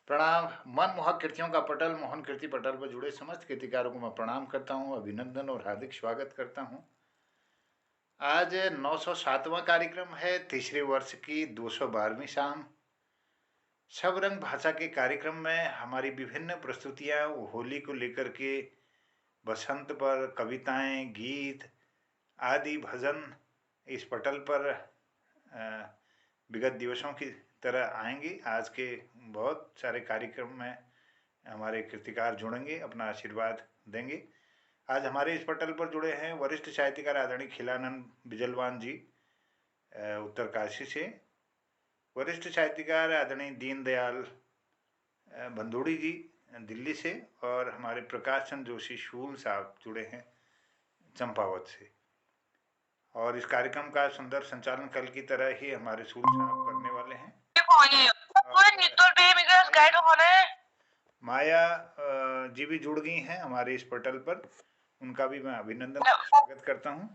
प्रणाम। मनमोहक कृतियों का पटल मोहन कीर्ति पटल पर जुड़े समस्त कृतिकारों को मैं प्रणाम करता हूं, अभिनंदन और हार्दिक स्वागत करता हूं। आज 907वां कार्यक्रम है, तीसरे वर्ष की 212वीं शाम। सब रंग भाषा के कार्यक्रम में हमारी विभिन्न प्रस्तुतियां होली को लेकर के, बसंत पर कविताएं, गीत आदि भजन इस पटल पर विगत दिवसों की तरह आएंगे। आज के बहुत सारे कार्यक्रम में हमारे कृतिकार जुड़ेंगे, अपना आशीर्वाद देंगे। आज हमारे इस पटल पर जुड़े हैं वरिष्ठ साहित्यकार आदरणीय खिलानंद बिजलवान जी उत्तरकाशी से, वरिष्ठ साहित्यकार आदरणीय दीनदयाल बंदूड़ी जी दिल्ली से, और हमारे प्रकाश चंद्र जोशी शूल साहब जुड़े हैं चंपावत से। और इस कार्यक्रम का सुंदर संचालन कल की तरह ही हमारे शूल साहब करने वाले हैं। माया जी भी जुड़ गई हैं हमारे इस पटल पर, उनका भी मैं अभिनंदन स्वागत करता हूं।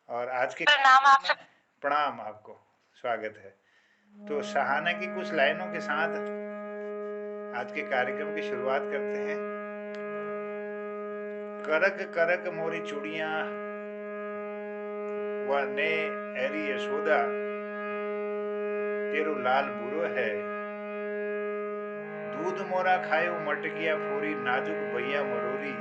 और आज के प्रणाम, आपको स्वागत है। तो सहाना की कुछ लाइनों के साथ आज के कार्यक्रम की शुरुआत करते हैं। करक करक मोरी चूड़ियां वने एरी यशोदा, तेरो लाल बुरो है, दूध मोरा खायो मटकिया फोरी, नाजुक भैया मरोरी।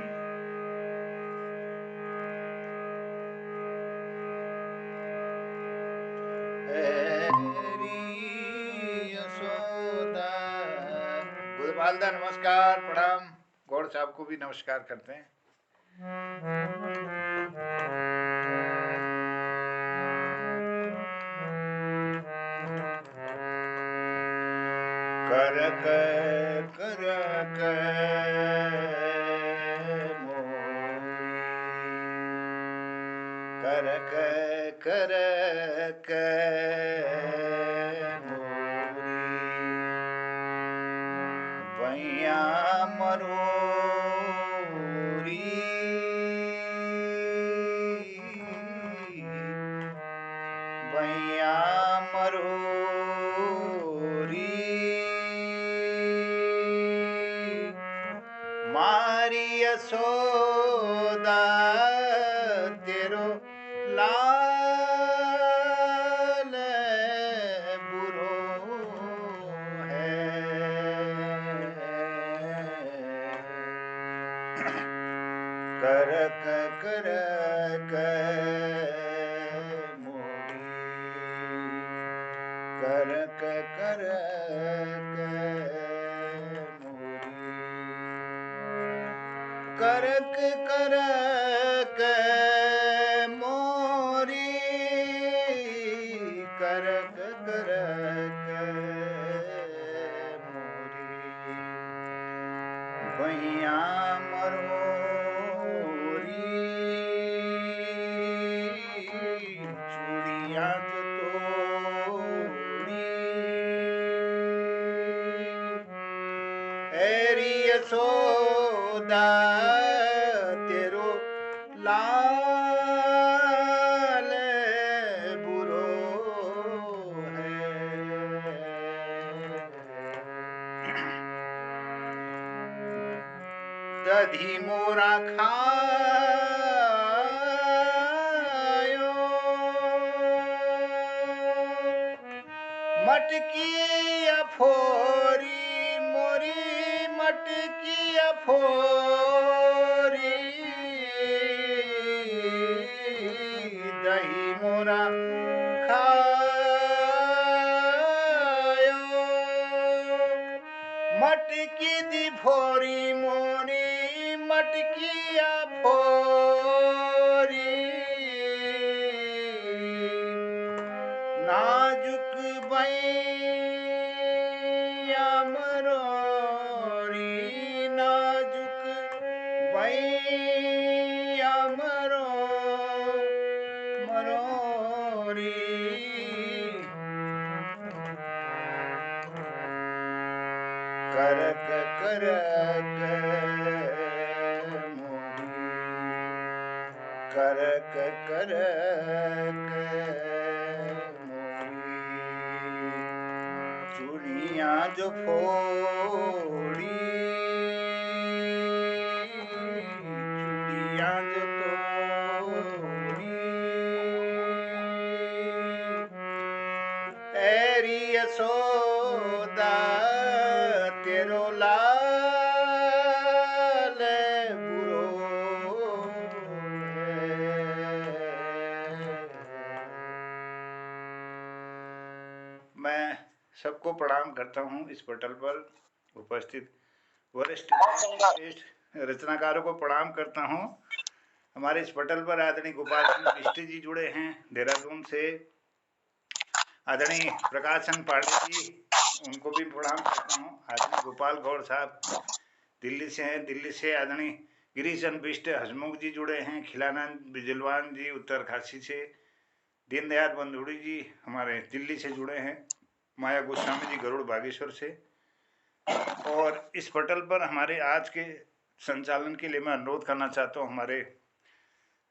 गुलबालदा नमस्कार, प्रणाम। गौड़ साहब को भी नमस्कार करते हैं। करक करक मोरी, करक करक मोरी, भैया मरोरी, भैया मरोरी, मारी यशोदा तेरो लाल बुरो है। करक करक मोरी, करक करक मोरी, करक करक मोरी, करक करक मोरी, भैया मरोरी, चूड़ियां जो तोड़ी, एरी यशोदा तेरो लाल बुरो है। दधी मोरा खायो मटकी अफोरी, मोरी मटकी अफोरी, दही मोरा खायो मटकी दी फोरी, मोरी मटकी अफोरी, नाजुक भैया मरोरी, नाजुक भैया मरोरी, करक करक मोरी, करक करक मोरी, चूड़ियां चूड़ियां जो फोड़ी, चूड़ियां जो तोड़ी, एरी यशोदा तेरो लाल बुरो मैं सबको प्रणाम करता हूँ। इस पटल पर उपस्थित वरिष्ठ रचनाकारों को प्रणाम करता हूँ। हमारे इस पटल पर आदरणीय गोपाल सिंह बिष्ट जी जुड़े हैं देहरादून से, आदरणीय प्रकाश चंद पांडे जी, उनको भी प्रणाम करता हूँ। आदरणीय गोपाल गौड़ साहब दिल्ली से हैं, दिल्ली से आदरणीय गिरीश चंद बिष्ट हसमुख जी जुड़े हैं, खिलानंद बिजलवान जी उत्तरकाशी से, दीनदयाल बंधुड़ी जी हमारे दिल्ली से जुड़े हैं, माया गोस्वामी जी गरुड़ बागेश्वर से। और इस पटल पर हमारे आज के संचालन के लिए मैं अनुरोध करना चाहता हूँ हमारे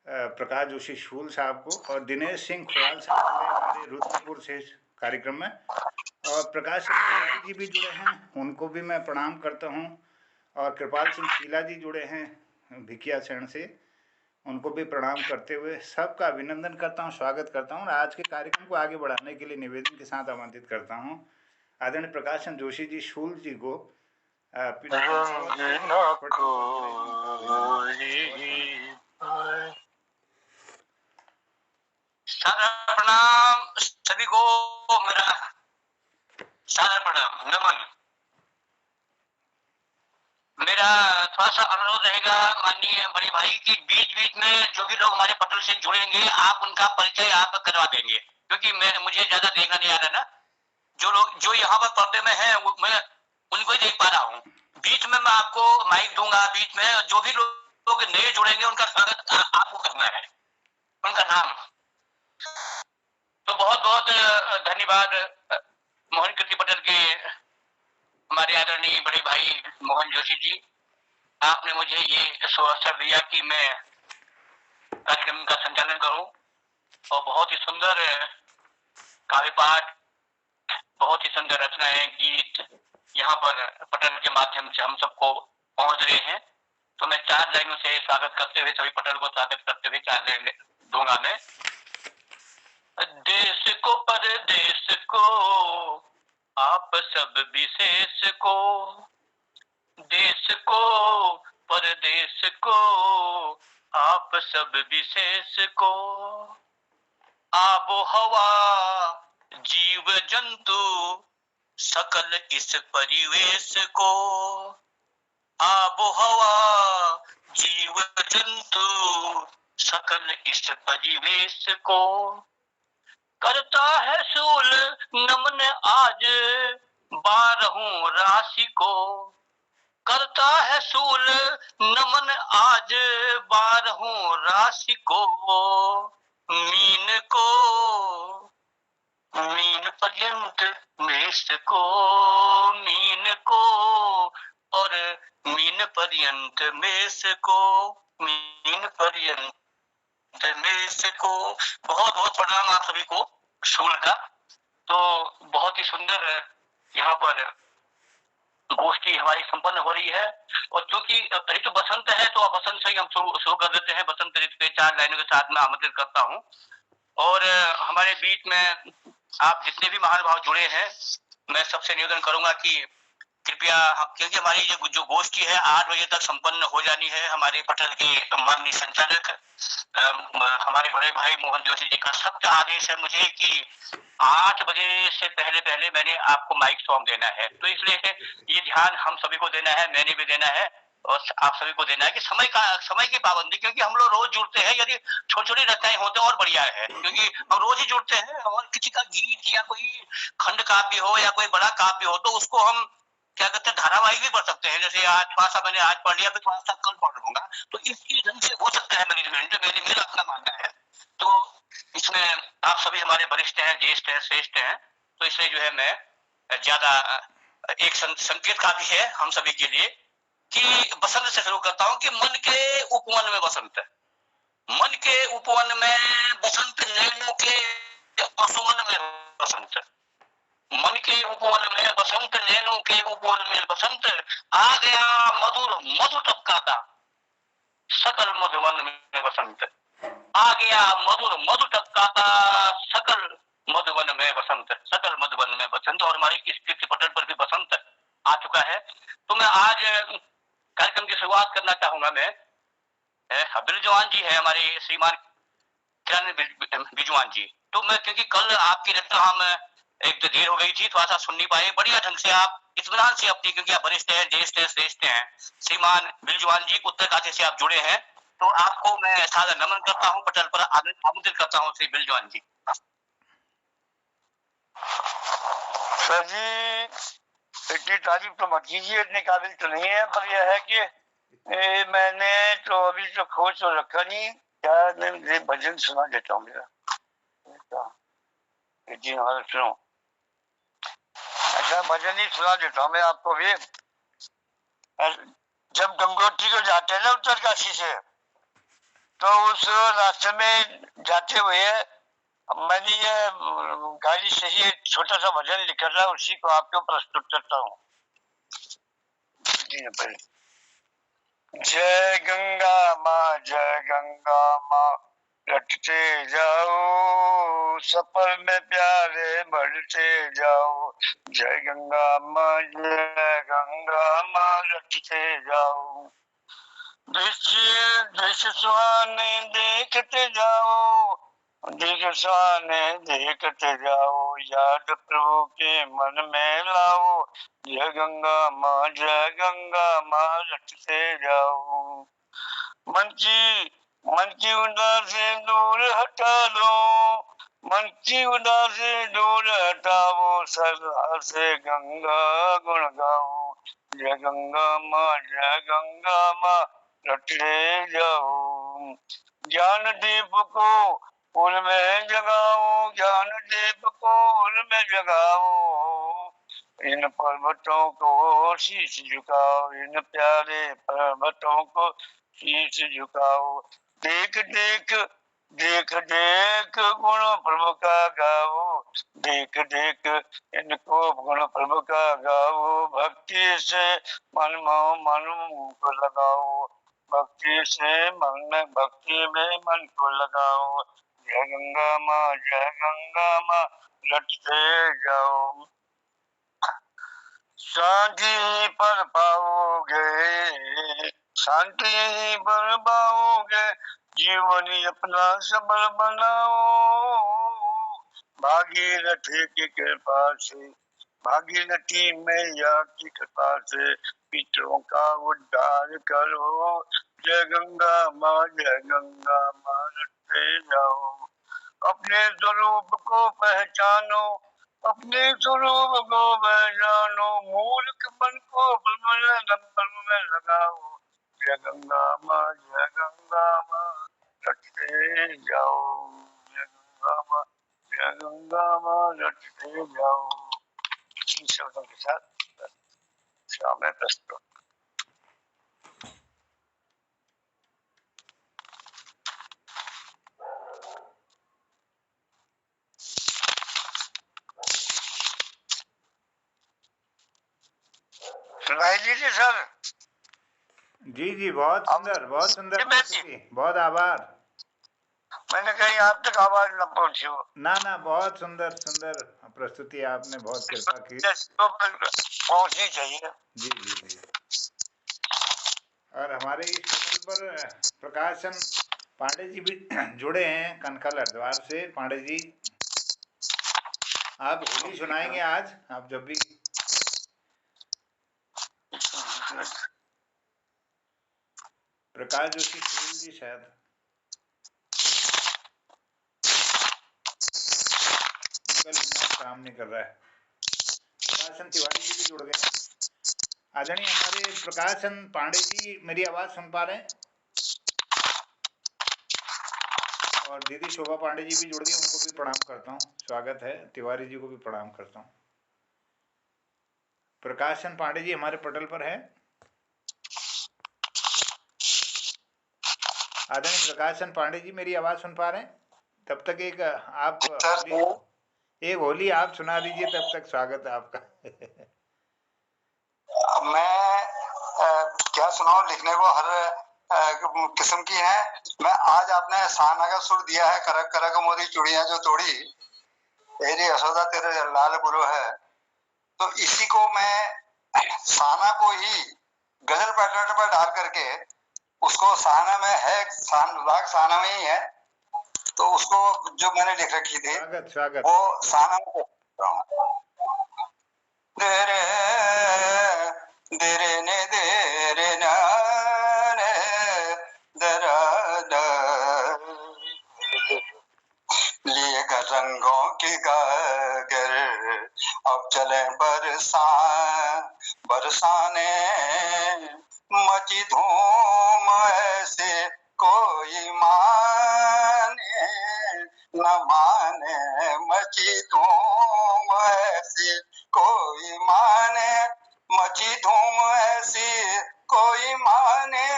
प्रकाश जोशी शूल साहब को, और दिनेश सिंह खुराल साहब जुड़े हमारे रुद्रपुर से कार्यक्रम में, और प्रकाश सिंह जी भी जुड़े हैं, उनको भी मैं प्रणाम करता हूँ। और कृपाल सिंह शीला जी जुड़े हैं भिकिया शरण से, उनको भी प्रणाम करते हुए सबका अभिनंदन करता हूँ, स्वागत करता हूँ। और आज के कार्यक्रम को आगे बढ़ाने के लिए निवेदन के साथ आमंत्रित करता हूँ आदरणीय प्रकाश चंद जोशी जी शूल जी को। प्रणाम सभी को, मेरा सादर प्रणाम नमन। मेरा थोड़ा सा अनुरोध रहेगा माननीय बड़े भाई की बीच बीच में जो भी लोग हमारे पटल से जुड़ेंगे आप उनका परिचय आप करवा देंगे, क्योंकि मुझे ज्यादा देखना नहीं आ रहा ना। जो लोग जो यहाँ पर पर्दे में है मैं उनको ही देख पा रहा हूँ। बीच में मैं आपको माइक दूंगा, बीच में जो भी लोग नए जुड़ेंगे उनका स्वागत आपको करना है, उनका नाम। तो बहुत बहुत धन्यवाद मोहन कीर्ति पटेल के हमारे आदरणीय बड़े भाई मोहन जोशी जी, आपने मुझे ये अवसर दिया कि मैं कार्यक्रम का संचालन करूं, और बहुत ही सुंदर काव्य पाठ, बहुत ही सुंदर रचनाएं, गीत यहाँ पर पटल के माध्यम से हम सबको पहुंच रहे हैं। तो मैं 4 लाइनों से स्वागत करते हुए, सभी पटल को स्वागत करते हुए 4 लाइन दूंगा मैं। देश को परदेश को आप सब विशेष को, देश को परदेश को आप सब विशेष को, आबो हवा जीव जंतु सकल इस परिवेश को, आबो हवा जीव जंतु सकल इस परिवेश को, करता है सूल नमन आज 12 राशि को, करता है सूल नमन आज 12 राशि को, मीन को मीन पर्यंत मेष को, मीन को और मीन पर्यंत मेष को, मीन पर्यंत मेष को। बहुत बहुत प्रणाम आप सभी को शूल का। तो बहुत ही सुंदर यहाँ पर गोष्ठी हमारी संपन्न हो रही है, और क्योंकि ऋतु बसंत है तो बसंत से ही हम शुरू कर देते हैं। बसंत ऋतु के 4 लाइनों के साथ में आमंत्रित करता हूँ। और हमारे बीच में आप जितने भी महानुभाव जुड़े हैं, मैं सबसे निवेदन करूंगा कि कृपया, क्योंकि हमारी जो गोष्ठी है 8 बजे तक संपन्न हो जानी है। हमारे पटल के माननीय संचालक हमारे बड़े भाई मोहन जोशी जी का सख्त आदेश है मुझे कि 8 बजे से पहले पहले मैंने आपको माइक सौंप देना है। तो इसलिए ये ध्यान हम सभी को देना है, मैंने भी देना है और आप सभी को देना है कि समय की पाबंदी, क्योंकि हम लोग रोज जुड़ते हैं। यदि छोटी छोटी रचनाएं होते और बढ़िया है, क्योंकि हम रोज ही जुड़ते हैं, और किसी का गीत या कोई खंड काव्य हो या कोई बड़ा काव्य हो तो उसको हम क्या कहते हैं धारावाहिक भी पढ़ सकते हैं। जैसे आज थोड़ा सा मैंने आज पढ़ लिया, फिर थोड़ा सा कल पढ़ लूंगा, तो इसी ढंग से हो सकता है मैनेजमेंट, मेरा अपना मानना है। तो इसमें आप सभी हमारे वरिष्ठ हैं, ज्येष्ठ हैं, श्रेष्ठ हैं, तो इसलिए जो है मैं ज्यादा एक संकेत का भी है हम सभी के लिए कि बसंत से शुरू करता हूँ कि मन के उपवन में बसंत, मन के उपवन में बसंत, नैनों के आंसुओं में बसंत, मन के उपवन में बसंत, नैनों के उपवन में बसंत, आ गया मधुर मधु टपकाता, सकल मधुवन में बसंत, आ गया मधुर मधु टपकाता, सकल मधुवन में बसंत, सकल मधुवन में बसंत। और हमारी इस कीर्ति पटल पर भी बसंत आ चुका है। तो मैं आज कार्यक्रम की शुरुआत करना चाहूंगा। मैं बिरजवान जी है हमारे श्रीमान किरण बिजवान जी। तो मैं, क्योंकि कल आपकी रचना हम एक देर हो गई थी, थोड़ा सा सुन नहीं पाए, बढ़िया ढंग से आप इत्मीनान से अपनी, क्योंकि आप वरिष्ठ हैं, ज्येष्ठ हैं, श्रेष्ठ हैं, श्रीमान बिरजवान जी उत्तरकाशी से आप जुड़े हैं, तो आपको मैं सादर नमन करता हूँ, पटल पर आमंत्रित करता हूँ श्री बिरजवान जी। सर जी, इतनी तारीफ तो मत कीजिए, इतने काबिल तो नहीं है, पर यह है कि मैंने तो अभी तो खोज तो रखा नहीं, क्या मैं भजन सुना देता हूँ मेरा जी। हाँ सुनो, अच्छा भजन ही सुना देता हूँ मैं आपको भी। जब गंगोत्री को जाते हैं ना उत्तरकाशी से, तो उस रास्ते में जाते हुए मैंने ये गाड़ी से ही एक छोटा सा भजन लिखा था, उसी को आपको प्रस्तुत करता हूँ। जय गंगा माँ रटते जाओ, सफर में प्यारे बढ़ते जाओ। जय गंगा माँ रटते जाओ, दृश्य दृश्य सुहाने देखते जाओ, दृश्य सुहाने देखते जाओ, याद प्रभु के मन में लाओ। जय गंगा माँ रटते जाओ। मन की उदासी दूर हटा दो, मन की उदासी दूर हटाओ, सदा से गंगा गुण गाओ। जय गंगा माँ रटते जाओ। ज्ञान दीप को उनमें जगाओ, ज्ञान दीप को उनमें जगाओ। इन पर्वतों को शीश झुकाओ, इन प्यारे पर्वतों को शीश झुकाओ। देख देख देख देख गुण प्रभु का गाओ, देख देख इनको गुण प्रभु का गाओ। भक्ति से मन को लगाओ, भक्ति से भक्ति में मन को लगाओ। जय गंगा माँ रटते जाओ। शांति पर पाओगे, शांति पर पाओगे, जीवन अपना सबल बनाओ। भागीरथी की कृपा से, भागीरथी मैया की कृपा से पितरों का उद्धार करो। जय गंगा माँ रटते जाओ। अपने स्वरूप को पहचानो, अपने स्वरूप को पहचानो, मूर्ख मन को ब्रह्म में लगाओ। जय गंगा माँ रटते जाओ, जय गंगा माँ रटते जाओ। इन शब्दों के साथ सामने प्रस्तुत। सुनाई दीजिए सर। जी जी, बहुत सुंदर, बहुत सुंदर प्रस्तुति, बहुत आभार। मैंने कहीं आप तक आवाज न पहुंची हो। ना, बहुत सुंदर सुंदर प्रस्तुति, आपने बहुत कृपा की, पहुंचनी चाहिए। जी जी जी। और हमारे इस पटल पर प्रकाशन पांडे जी भी जुड़े हैं कनखल हरिद्वार से। पांडे जी, आप होली सुनाएंगे आज, आप जब भी। प्रकाश जोशी जी शायद काम नहीं कर रहा है। प्रकाशन तिवारी जी भी जुड़ गए। आदरणीय हमारे प्रकाशन पांडे जी, मेरी आवाज सुन पा रहे हैं? और दीदी शोभा पांडे जी भी जुड़ गए, उनको भी प्रणाम करता हूँ, स्वागत है। तिवारी जी को भी प्रणाम करता हूँ। प्रकाशन पांडे जी हमारे पटल पर है। आदरणीय प्रकाशन पांडे जी, मेरी आवाज सुन पा रहे हैं? तब तक एक आप एक होली आप सुना दीजिए, तब तक स्वागत है आपका। मैं क्या सुनाऊं, लिखने को हर किस्म की है। मैं आज आपने साना का सुर दिया है, करक करक मोरी चुड़िया जो तोड़ी, तेरी यशोदा तेरे लाल बुरो है, तो इसी को मैं साना को ही गजल पैटर्न पर डाल करके, उसको साना में है, राग साना में ही है, तो उसको जो मैंने लिख रखी थी स्वागत स्वागत। वो साना में देरे देरे ने देरे ना ने दरा लिए कर रंगों की गागर, अब चले बरसाने, मची धूम ऐसे कोई माने न माने, मची धूम ऐसी कोई माने, मची धूम ऐसी कोई माने,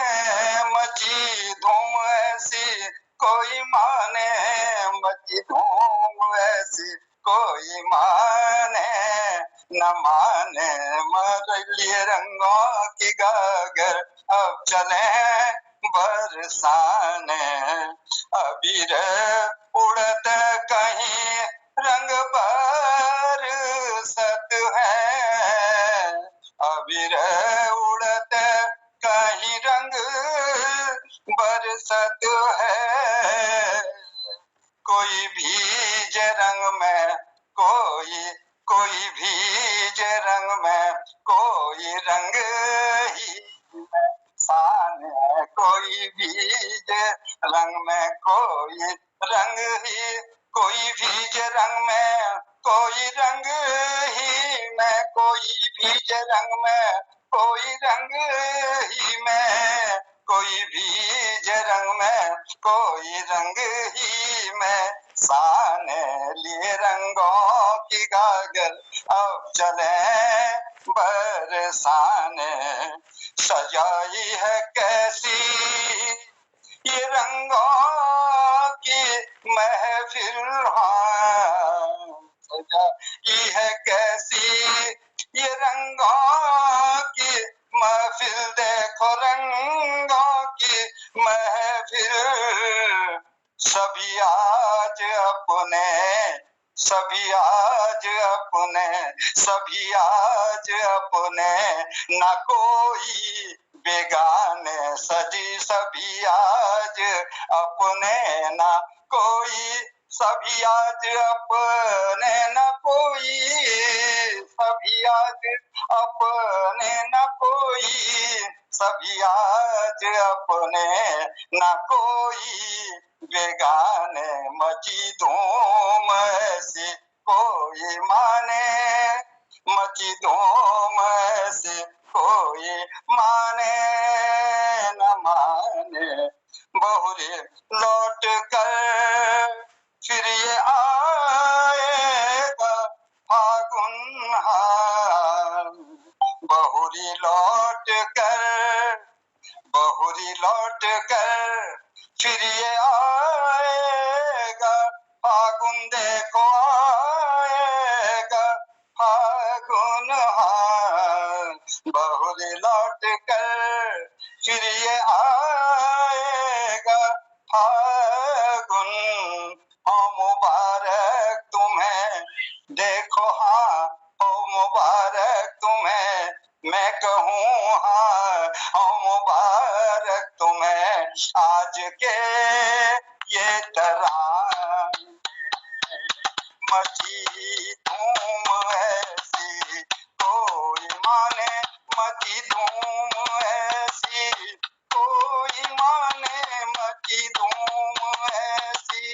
मची धूम ऐसी कोई माने, मची धूम ऐसी कोई माने न माने, मरलिए रंगों की गागर, अब चले बरसाने, अबीर उड़त कहीं रंग बरसत है, अबीर उड़त कहीं रंग बरसत है, कोई भीज रंग में कोई भीज रंग में कोई रंग ही सान है, कोई भीज रंग में कोई रंग ही, कोई भीज रंग में कोई रंग ही में, कोई भीज रंग में कोई रंग ही में, कोई भीज रंग में कोई रंग ही में, साने लिए रंगों की गागर, अब चले बरसाने, सजाई है कैसी ये रंगों की महफिल, सजाई है कैसी ये रंगों की महफिल, देखो रंगों की महफिल, सभी आज अपने, सभी आज अपने, सभी आज अपने, न कोई बेगाने, सजी सभी आज अपने न कोई, सभी आज अपने न कोई, सभी आज अपने न कोई, सभी आज अपने न कोई बेगाने, मची धूम ऐसी कोई माने, मची धूम ऐसी कोई माने न माने, बहुरी लौट कर फिर ये आएगा फागुन हार, बहुरी लौट कर, बहुरी लौट कर फिर ये आएगा फागुन, देखो आएगा फागुन हार, बहुरी लौट कर फिर ये आएगा फागुन, ओ मुबारक तुम्हें, देखो हाँ ओ मुबारक तुम्हें, मैं कहूँ हाँ ओ मुबारक तुम्हें, आज के ये तराने, मची धूम ऐसी कोई माने, मची धूम ऐसी कोई माने, मची धूम ऐसी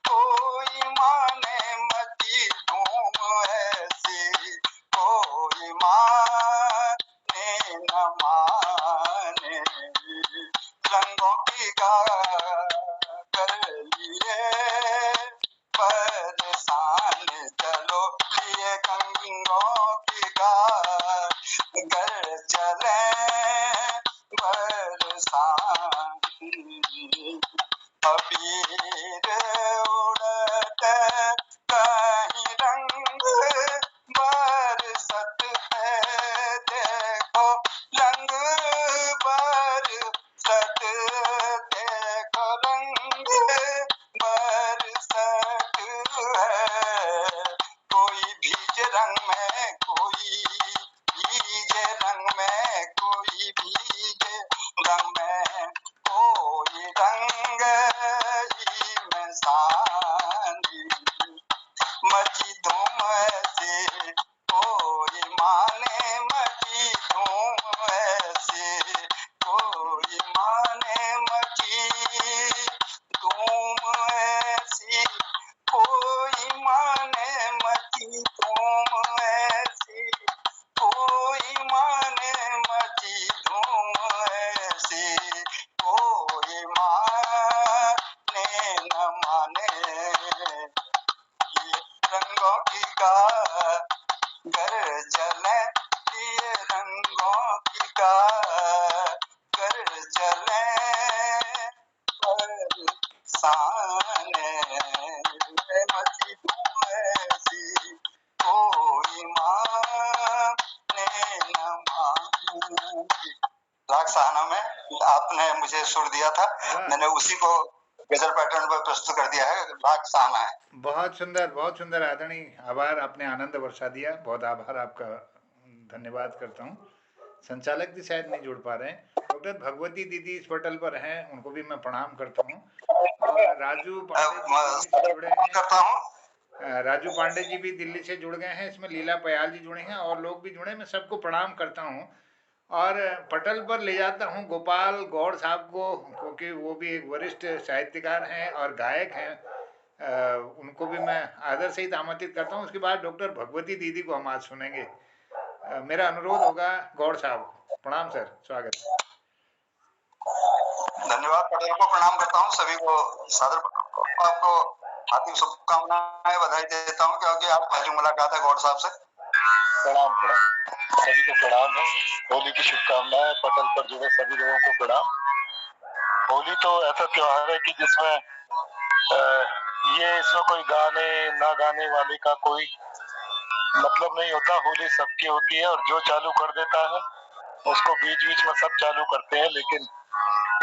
कोई माने, मची धूम ऐसी कोई माने न माने, रंगों की गागर लिए बरसाने, चलो लिए राग सहाना में आपने मुझे सुर दिया था, मैंने उसी को गजल पैटर्न पर प्रस्तुत कर दिया है, राग सहाना है। बहुत सुंदर आदरणीय, आभार, आपने आनंद वर्षा दिया, बहुत आभार आपका, धन्यवाद करता हूँ। संचालक जी शायद नहीं जुड़ पा रहे हैं। डॉक्टर भगवती दीदी इस पटल पर हैं, उनको भी मैं प्रणाम करता हूँ। और राजू पांडे जी दिल्ली से जुड़े हैं, करता हूँ। राजू पांडे जी भी दिल्ली से जुड़ गए हैं, इसमें लीला पयाल जी जुड़े हैं और लोग भी जुड़े, मैं सबको प्रणाम करता हूँ। और पटल पर ले जाता हूँ गोपाल गौड़ साहब को, क्योंकि वो भी एक वरिष्ठ साहित्यकार हैं और गायक हैं। उनको भी मैं आदर सहित आमंत्रित करता हूँ। उसके बाद डॉक्टर भगवती दीदी को हम आज सुनेंगे। मेरा अनुरोध होगा गौड़ साहब को। प्रणाम सर, स्वागत। धन्यवाद, पटेल को प्रणाम करता हूँ, सभी को सादर आपको हार्दिक शुभकामनाएं, बधाई देता हूँ, क्योंकि आप पहली मुलाकात है गौड़ साहब से। प्रणाम सभी को प्रणाम है, होली की शुभकामनाएं, पटल पर जुड़े सभी लोगों को प्रणाम। होली तो ऐसा त्योहार है कि जिसमें इसमें कोई गाने ना गाने वाले का कोई मतलब नहीं होता। होली सबकी होती है और जो चालू कर देता है उसको बीच बीच में सब चालू करते हैं, लेकिन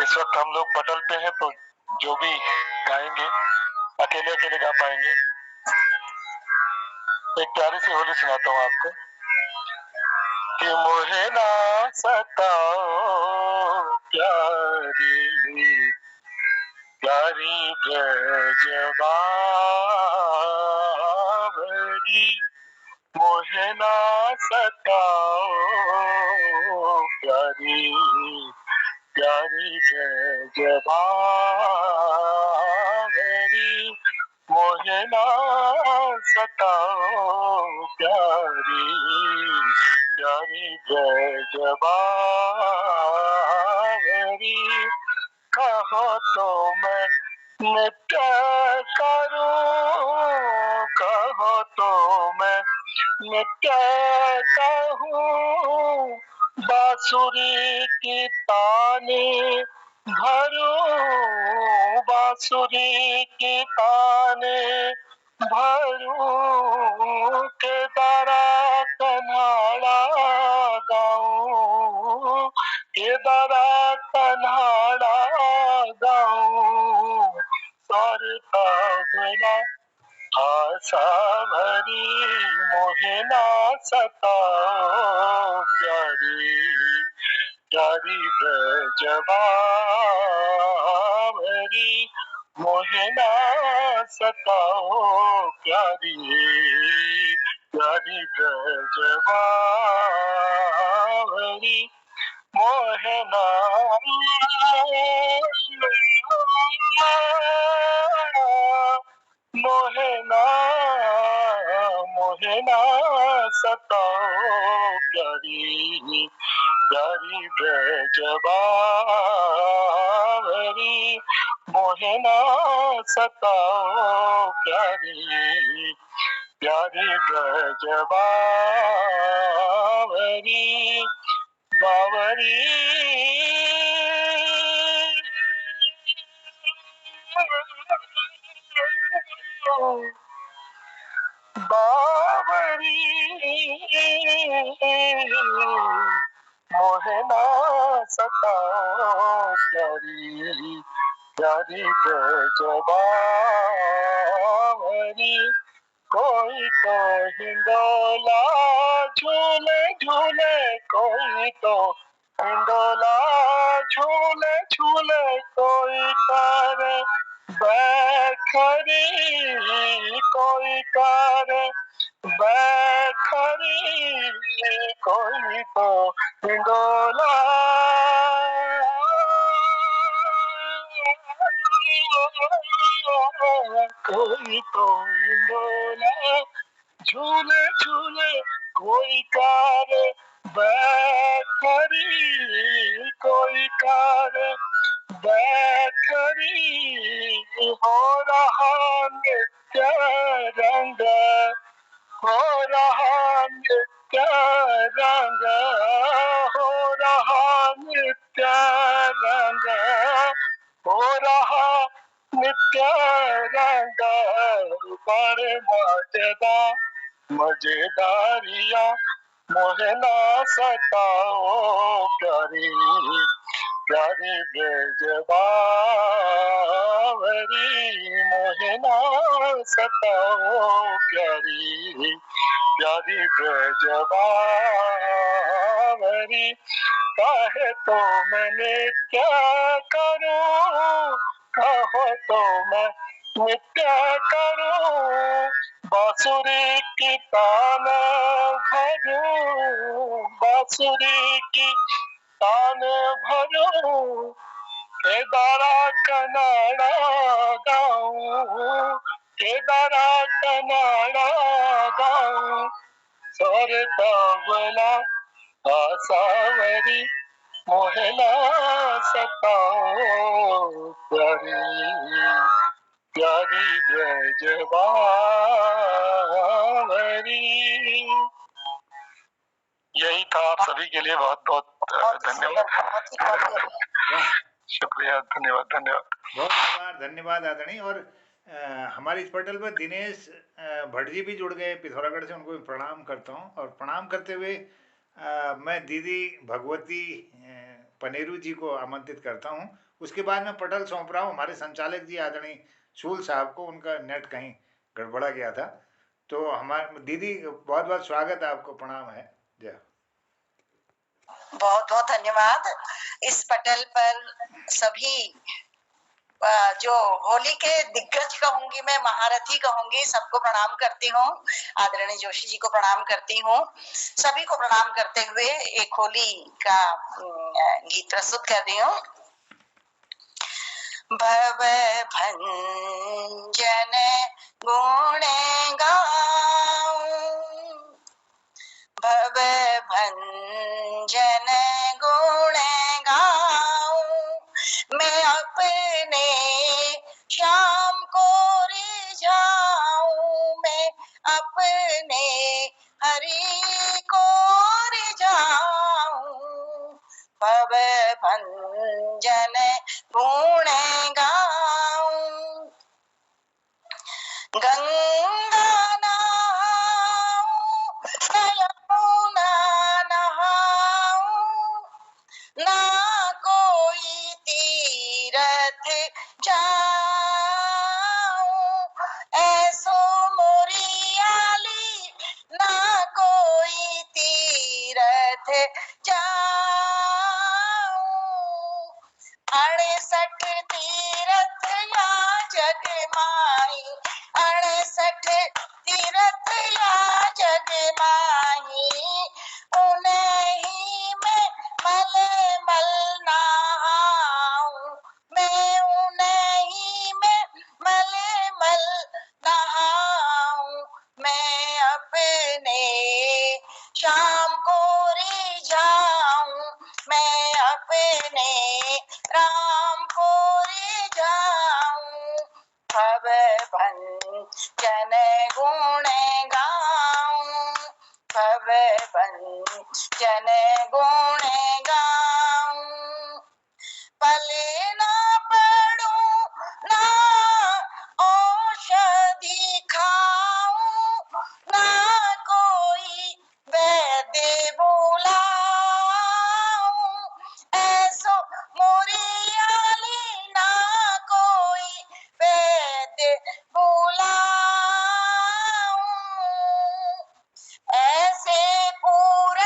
इस वक्त हम लोग पटल पे हैं तो जो भी गाएंगे अकेले अकेले गा पाएंगे। एक प्यारी सी होली सुनाता हूँ आपको कि मोहे ना सताओ प्यारी प्यारी जबावरी, मोहे ना सताओ प्यारी प्यारी जबावरी, मोहे ना सताओ प्यारी प्यारी जबावरी, कहो तो मैं नित्य करूं, कहो तो मैं नित्य कहूं, बांसुरी की ताने भरूं, बांसुरी की ताने भरूं, केदारा कन्हाड़ा गाऊं, केदारा कन्हाड़ा गाऊं, स्वर तबला आशा भरी, मोहे ना सताओ प्यारी प्यारी जबावरी, मोहे ना सताओ प्यारी प्यारी जबावरी, मोहे ना मोहे ना मोहे ना सताओ प्यारी प्यारी जबावरी, मोहे ना सताओ प्यारी प्यारी जबावरी, बावरी बावरी, मोहे ना सताओ प्यारी प्यारी जबावरी, कोई तो हिंडोला झूले झूले, कोई तो हिंडोला झूले झूले, कोई करे बैखरी, कोई करे बैखरी, कोई तो हिंडोला कोई तो हिंडोला झूले झूले, कोई कार बैखरी, कोई कार बैखरी, हो रहा नित्य रंग, हो रहा नित्य रंग, हो रहा नित्य रंग, हो रहा नित्य रंग, बड़े मजेदार मजेदारियां मोहे ना सताओ प्यारी प्यारी ब्रजबावरी, मोहे ना सताओ प्यारी प्यारी ब्रजबावरी, काहे तो मैंने क्या करूं, कहो तो मैं नित्य करूं, बांसुरी की तान भरूं, बांसुरी की तान भरूं, केदारा कनाडा गाऊं, केदारा कनाडा गाऊं, स्वर तबला आसावरी, मोहना सताओ प्यारी प्यारी ब्रजबावरी। यही था। आप सभी के लिए बहुत बहुत धन्यवाद। वाह, शुक्रिया, धन्यवाद धन्यवाद। बहुत आभार, धन्यवाद आदरणीय। और हमारे इस पटल पर दिनेश भट्ट जी भी जुड़ गए पिथौरागढ़ से, उनको भी प्रणाम करता हूँ। और प्रणाम करते हुए मैं दीदी भगवती पनेरू जी को आमंत्रित करता हूँ। उसके बाद मैं पटल सौंप रहा हूँ हमारे संचालक जी आदरणीय शूल साहब को, उनका नेट कहीं गड़बड़ा गया था। तो हमारे दीदी बहुत बहुत स्वागत है, आपको प्रणाम है। जय। बहुत बहुत धन्यवाद। इस पटल पर सभी जो होली के दिग्गज कहूंगी, मैं महारथी कहूंगी, सबको प्रणाम करती हूँ। आदरणीय जोशी जी को प्रणाम करती हूँ। सभी को प्रणाम करते हुए एक होली का गीत प्रस्तुत कर रही हूँ। भव भंजन गुण गाऊं, भव भंजन गुण गाऊं, मैं अपने श्याम को रिझाऊं, मैं अपने हरि को रिझाऊं, भव भंजन गुण गाऊं, गंगा नहाऊं, यमुना नहाऊं, ना कोई तीरथ जाऊं, ऐसो मोरियाली ना कोई तीरथ जाऊं, 68 तीरथ या जग माही, 68 तीरथ या जग माही, उन्हीं में मल मल नहाऊं, मैं उन्हीं में मल मल नहाऊं, मैं अपने श्याम को रिझाऊं, मैं अपने राम को रिझाऊं, भव भंजन गुण गाऊं, भव भंजन गुण गाऊं, पले ना पड़ूं ना औषधि खाऊं, ना कोई वैद्य बुलाऊं, ऐसो मोरियाली ना कोई वैद्य बुलाऊं, ऐसे पूर्ण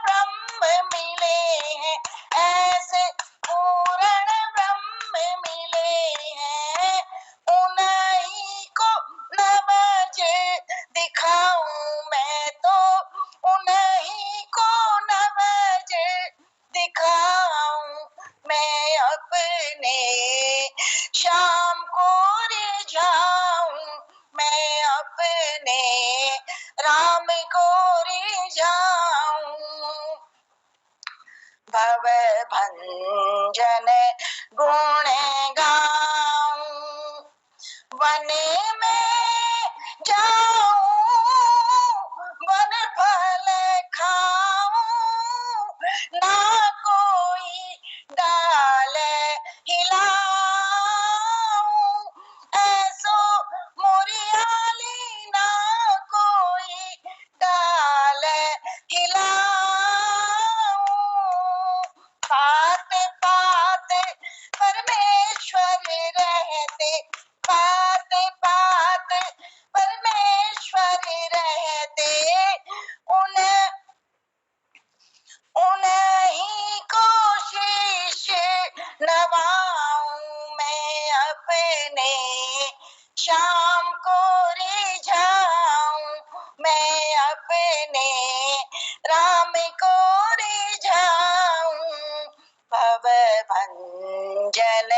ब्रह्म मिले हैं, ऐसे पूर्ण ब्रह्म मिले हैं, उन्हीं को नवज दिखाऊं, मैं तो उन्हीं को नवज दिखाऊं, मैं अपने श्याम को रिझाऊं, मैं अपने राम को रिझाऊं, भव भंजन गुण गाऊं, वने में जाऊं, वन फल खाऊं, ना कोई डाल हिलाऊं, ऐसो मोरियाली ना कोई डाल हिलाऊं, भंजन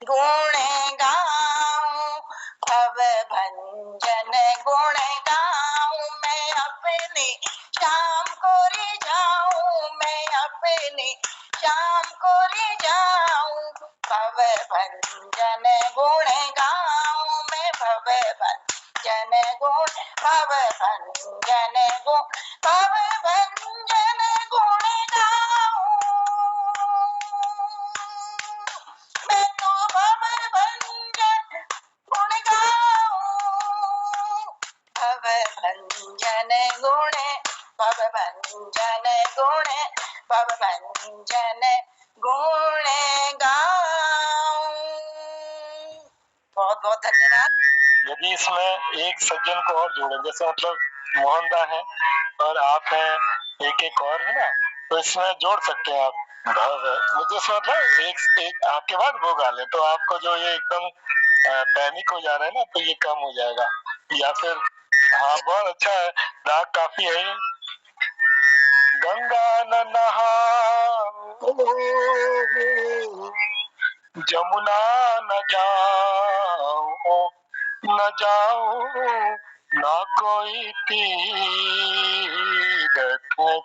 गुण गाऊं, भव भंजन गुण गाऊं, मैं अपने श्याम को रिझाऊं, मैं अपने श्याम को रिझाऊं, भव भंजन गुण गाऊं, मैं भव भंजन गुण, भव भंजन गुण, भव भंजन गुण गाऊं, मैं तो भव भंजन गुण गाऊं, भव भंजन गुण, भव भंजन गुण, भव भंजन गुण गाऊं। बहुत बहुत धन्यवाद। यदि इसमें एक सज्जन को और जोड़े, जैसे मतलब मोहनदा है और आप हैं, एक और है ना, तो इसमें जोड़ सकते हैं आप मुझे मतलब एक आपके बाद वो गा ले, तो आपको जो ये एकदम पैनिक हो जा रहा है ना, तो ये कम हो जाएगा। या फिर हाँ, बहुत अच्छा है, राग काफी है ये। गंगा न नहाऊं, जमुना न जाऊं, न जाऊं, ना कोई तीरथ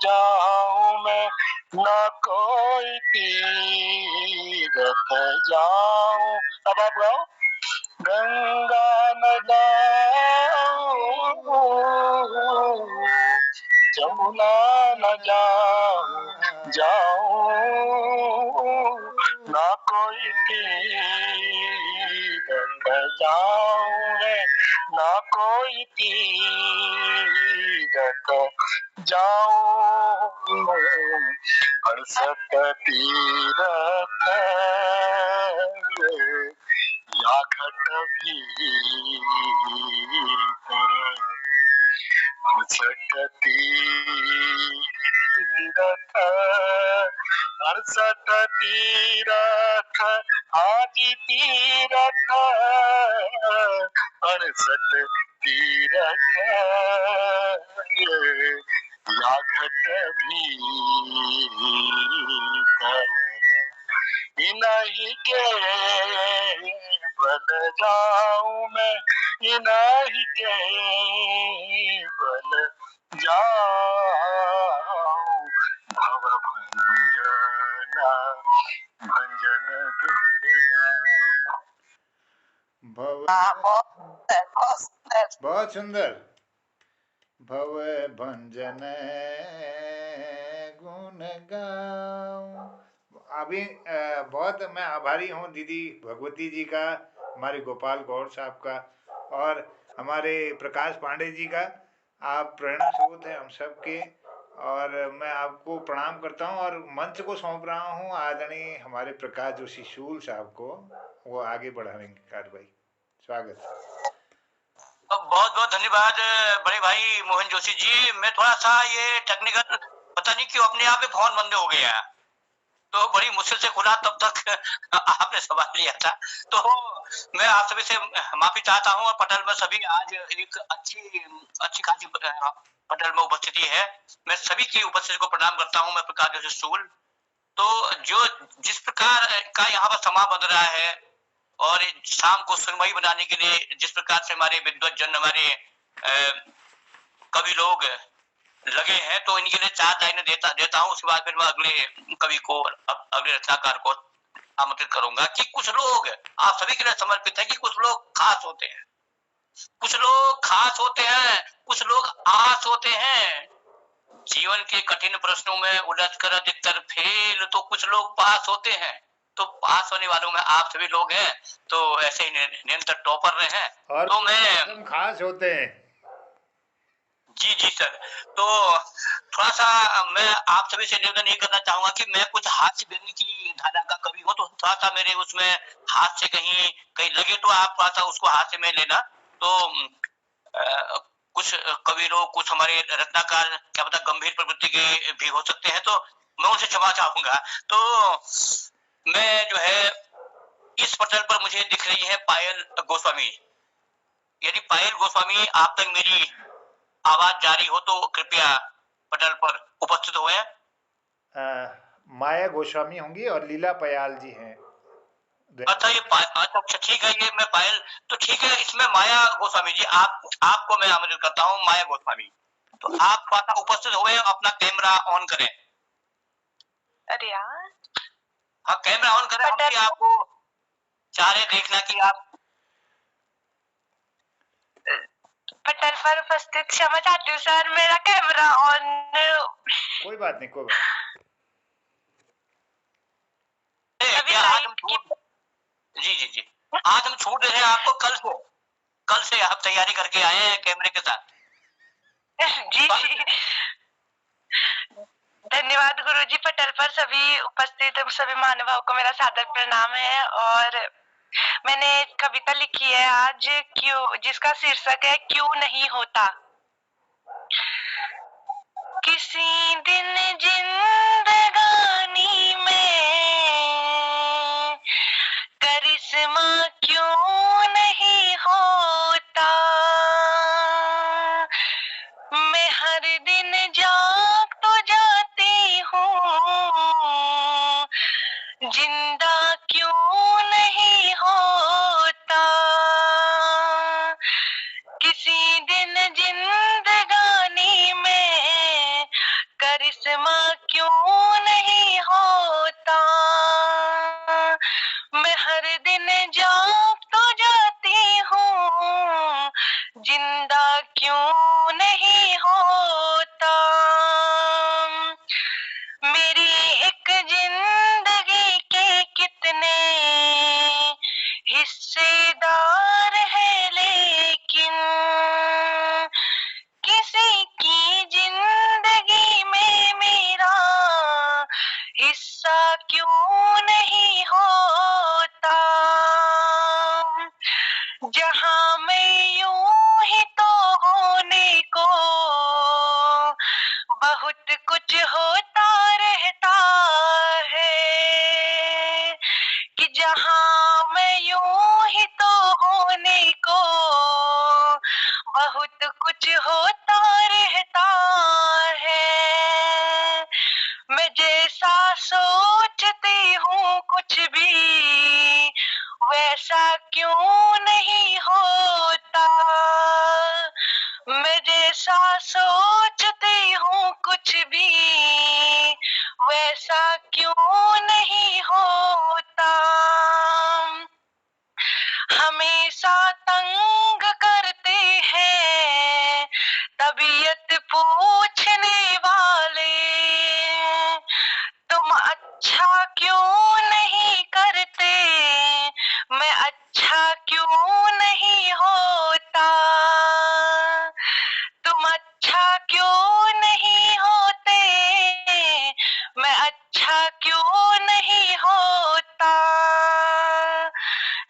जाऊं मैं, ना कोई तीरथ जाऊं। अब आप गाओ। गंगा न जाऊं, जमुना न जाऊं, ना कोई तीरथ जाऊं, ना कोई तीरथ जाऊं, हर्षत तीरथ या घट भीतर, हर्षत तीरथ, हर्षत तीरथ, आदि तीरथ, हर्षत तीरथ या घट भीतर, इन्हीं के बल जाऊं मैं, इन्हीं के बल जाऊं, भव भंजन भंजन दुख जाऊं। भव बहुत सुंदर। भव भंजन गुण गाऊं। अभी बहुत मैं आभारी हूँ दीदी भगवती जी का, हमारे गोपाल गौर साहब का, और हमारे प्रकाश पांडे जी का। आप प्रेरणा स्रोत हैं हम सब के, और मैं आपको प्रणाम करता हूँ और मंच को सौंप रहा हूँ आदरणीय हमारे प्रकाश जोशी शूल साहब को, वो आगे बढ़ाएंगे कार्रवाई। स्वागत। बहुत बहुत धन्यवाद बड़े भाई मोहन जोशी जी। मैं थोड़ा सा ये टेक्निकल पता नहीं क्यों अपने आप ही फोन बंद हो गया, तो बड़ी मुश्किल से खुला, तब तक आपने सवाल लिया था। तो मैं आप सभी से माफी चाहता हूँ, और पटल में सभी आज एक अच्छी खासी पटल में उपस्थिति है। मैं सभी की उपस्थिति को प्रणाम करता हूँ। मैं प्रकाश जोशी शूल। तो जो जिस प्रकार का यहाँ पर समा बन रहा है, और शाम को सुनवाई बनाने के लिए जिस प्रकार से हमारे विद्वज्जन, हमारे कवि लोग लगे हैं, तो इनके लिए 4 लाइनें देता हूँ। उसके बाद फिर मैं अगले कवि को, अगले रचनाकार को आमंत्रित करूंगा कि कुछ लोग आप सभी के लिए समर्पित है कि कुछ लोग खास होते हैं, कुछ लोग खास होते हैं, कुछ लोग आस होते हैं। जीवन के कठिन प्रश्नों में उलझकर अधिकतर फेल, तो कुछ लोग पास होते हैं। तो पास होने वालों में आप सभी लोग हैं, तो ऐसे ही निरंतर टॉपर रहे हैं। और तो मैं खास होते हैं। जी जी सर। तो थोड़ा सा मैं आप सभी से निवेदन ये करना चाहूंगा कि मैं कुछ हास्य व्यंग्य की धारा का कवि हूँ, तो थोड़ा सा मेरे उसमें हास्य कहीं लगे तो आप थोड़ा सा उसको हास्य में लेना। तो कुछ कवि लोग, कुछ हमारे रत्नाकार क्या पता गंभीर प्रवृत्ति के भी हो सकते हैं, तो मैं उनसे क्षमा चाहूंगा। तो मैं जो है इस पटल पर मुझे दिख रही है पायल गोस्वामी। यदि पायल गोस्वामी आप तक मेरी आवाज जारी हो तो कृपया पटल पर उपस्थित हुए। माया गोस्वामी होंगी और लीला पयाल जी हैं। अच्छा ये अच्छा ठीक है, ये मैं पायल तो ठीक है, इसमें माया गोस्वामी जी, आपको मैं आमंत्रित करता हूँ। माया गोस्वामी, तो आप पासा उपस्थित हुए, अपना कैमरा ऑन करें। अरे यार, हाँ कैमरा ऑन करें, हम भी आपको चाह रहे देखना कि आप पटल पर उपस्थित। क्षमा चाहती हूँ सर, मेरा कैमरा ऑन। कोई बात नहीं, कोई बात अभी क्या आज लाइव हम छूट जी जी जी आज हम छूट रहे हैं आपको। कल से आप तैयारी करके आए हैं कैमरे के साथ। जी जी, धन्यवाद गुरुजी। पटल पर सभी उपस्थित सभी महानुभाव को मेरा सादर प्रणाम है। और मैंने कविता लिखी है आज, क्यों, जिसका शीर्षक है क्यों नहीं होता। किसी दिन जिंदगानी में करिश्मा क्यों नहीं होता। मैं हर दिन जाग तो जाती हूँ, जिंदा क्यों नहीं होता। किसी दिन जिंदगानी में करिश्मा क्यों नहीं होता। मैं हर दिन जाग तो जाती हूँ, जिंदा क्यों नहीं होता। मेरी एक जिंदगी के कितने हिस्सेदार है, लेकिन किसी की जिंदगी में मेरा हिस्सा क्यों नहीं होता। जहां मैं यूं ही तो होने को बहुत कुछ होता रहता है, कि जहां मैं यूं ही तो होने को बहुत कुछ होता रहता है। मैं जैसा सोचती हूँ कुछ भी वैसा क्यों नहीं होता। मैं जैसा सोचती हूँ कुछ भी वैसा क्यों नहीं होता। हमेशा तंग करते हैं तबीयत पूछने वाले, तुम अच्छा क्यों नहीं करते, मैं अच्छा क्यों नहीं होता। तुम अच्छा क्यों नहीं होते, मैं अच्छा क्यों नहीं होता।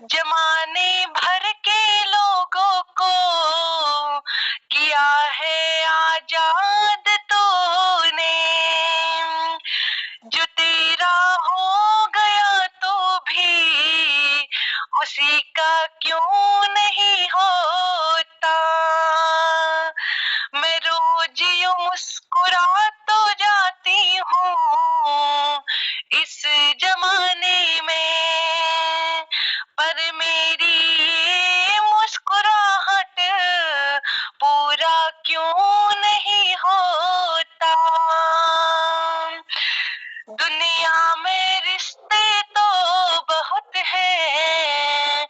जमाने भर के लोगों को किया है आजाद तूने, जो तेरा हो गया तो भी उसी का क्यों नहीं होता। मैं रोज यूं मुस्कुरा तो जाती हूँ इस जमाने में, पर मेरी ये मुस्कुराहट पूरा क्यों नहीं होता। दुनिया में रिश्ते तो बहुत हैं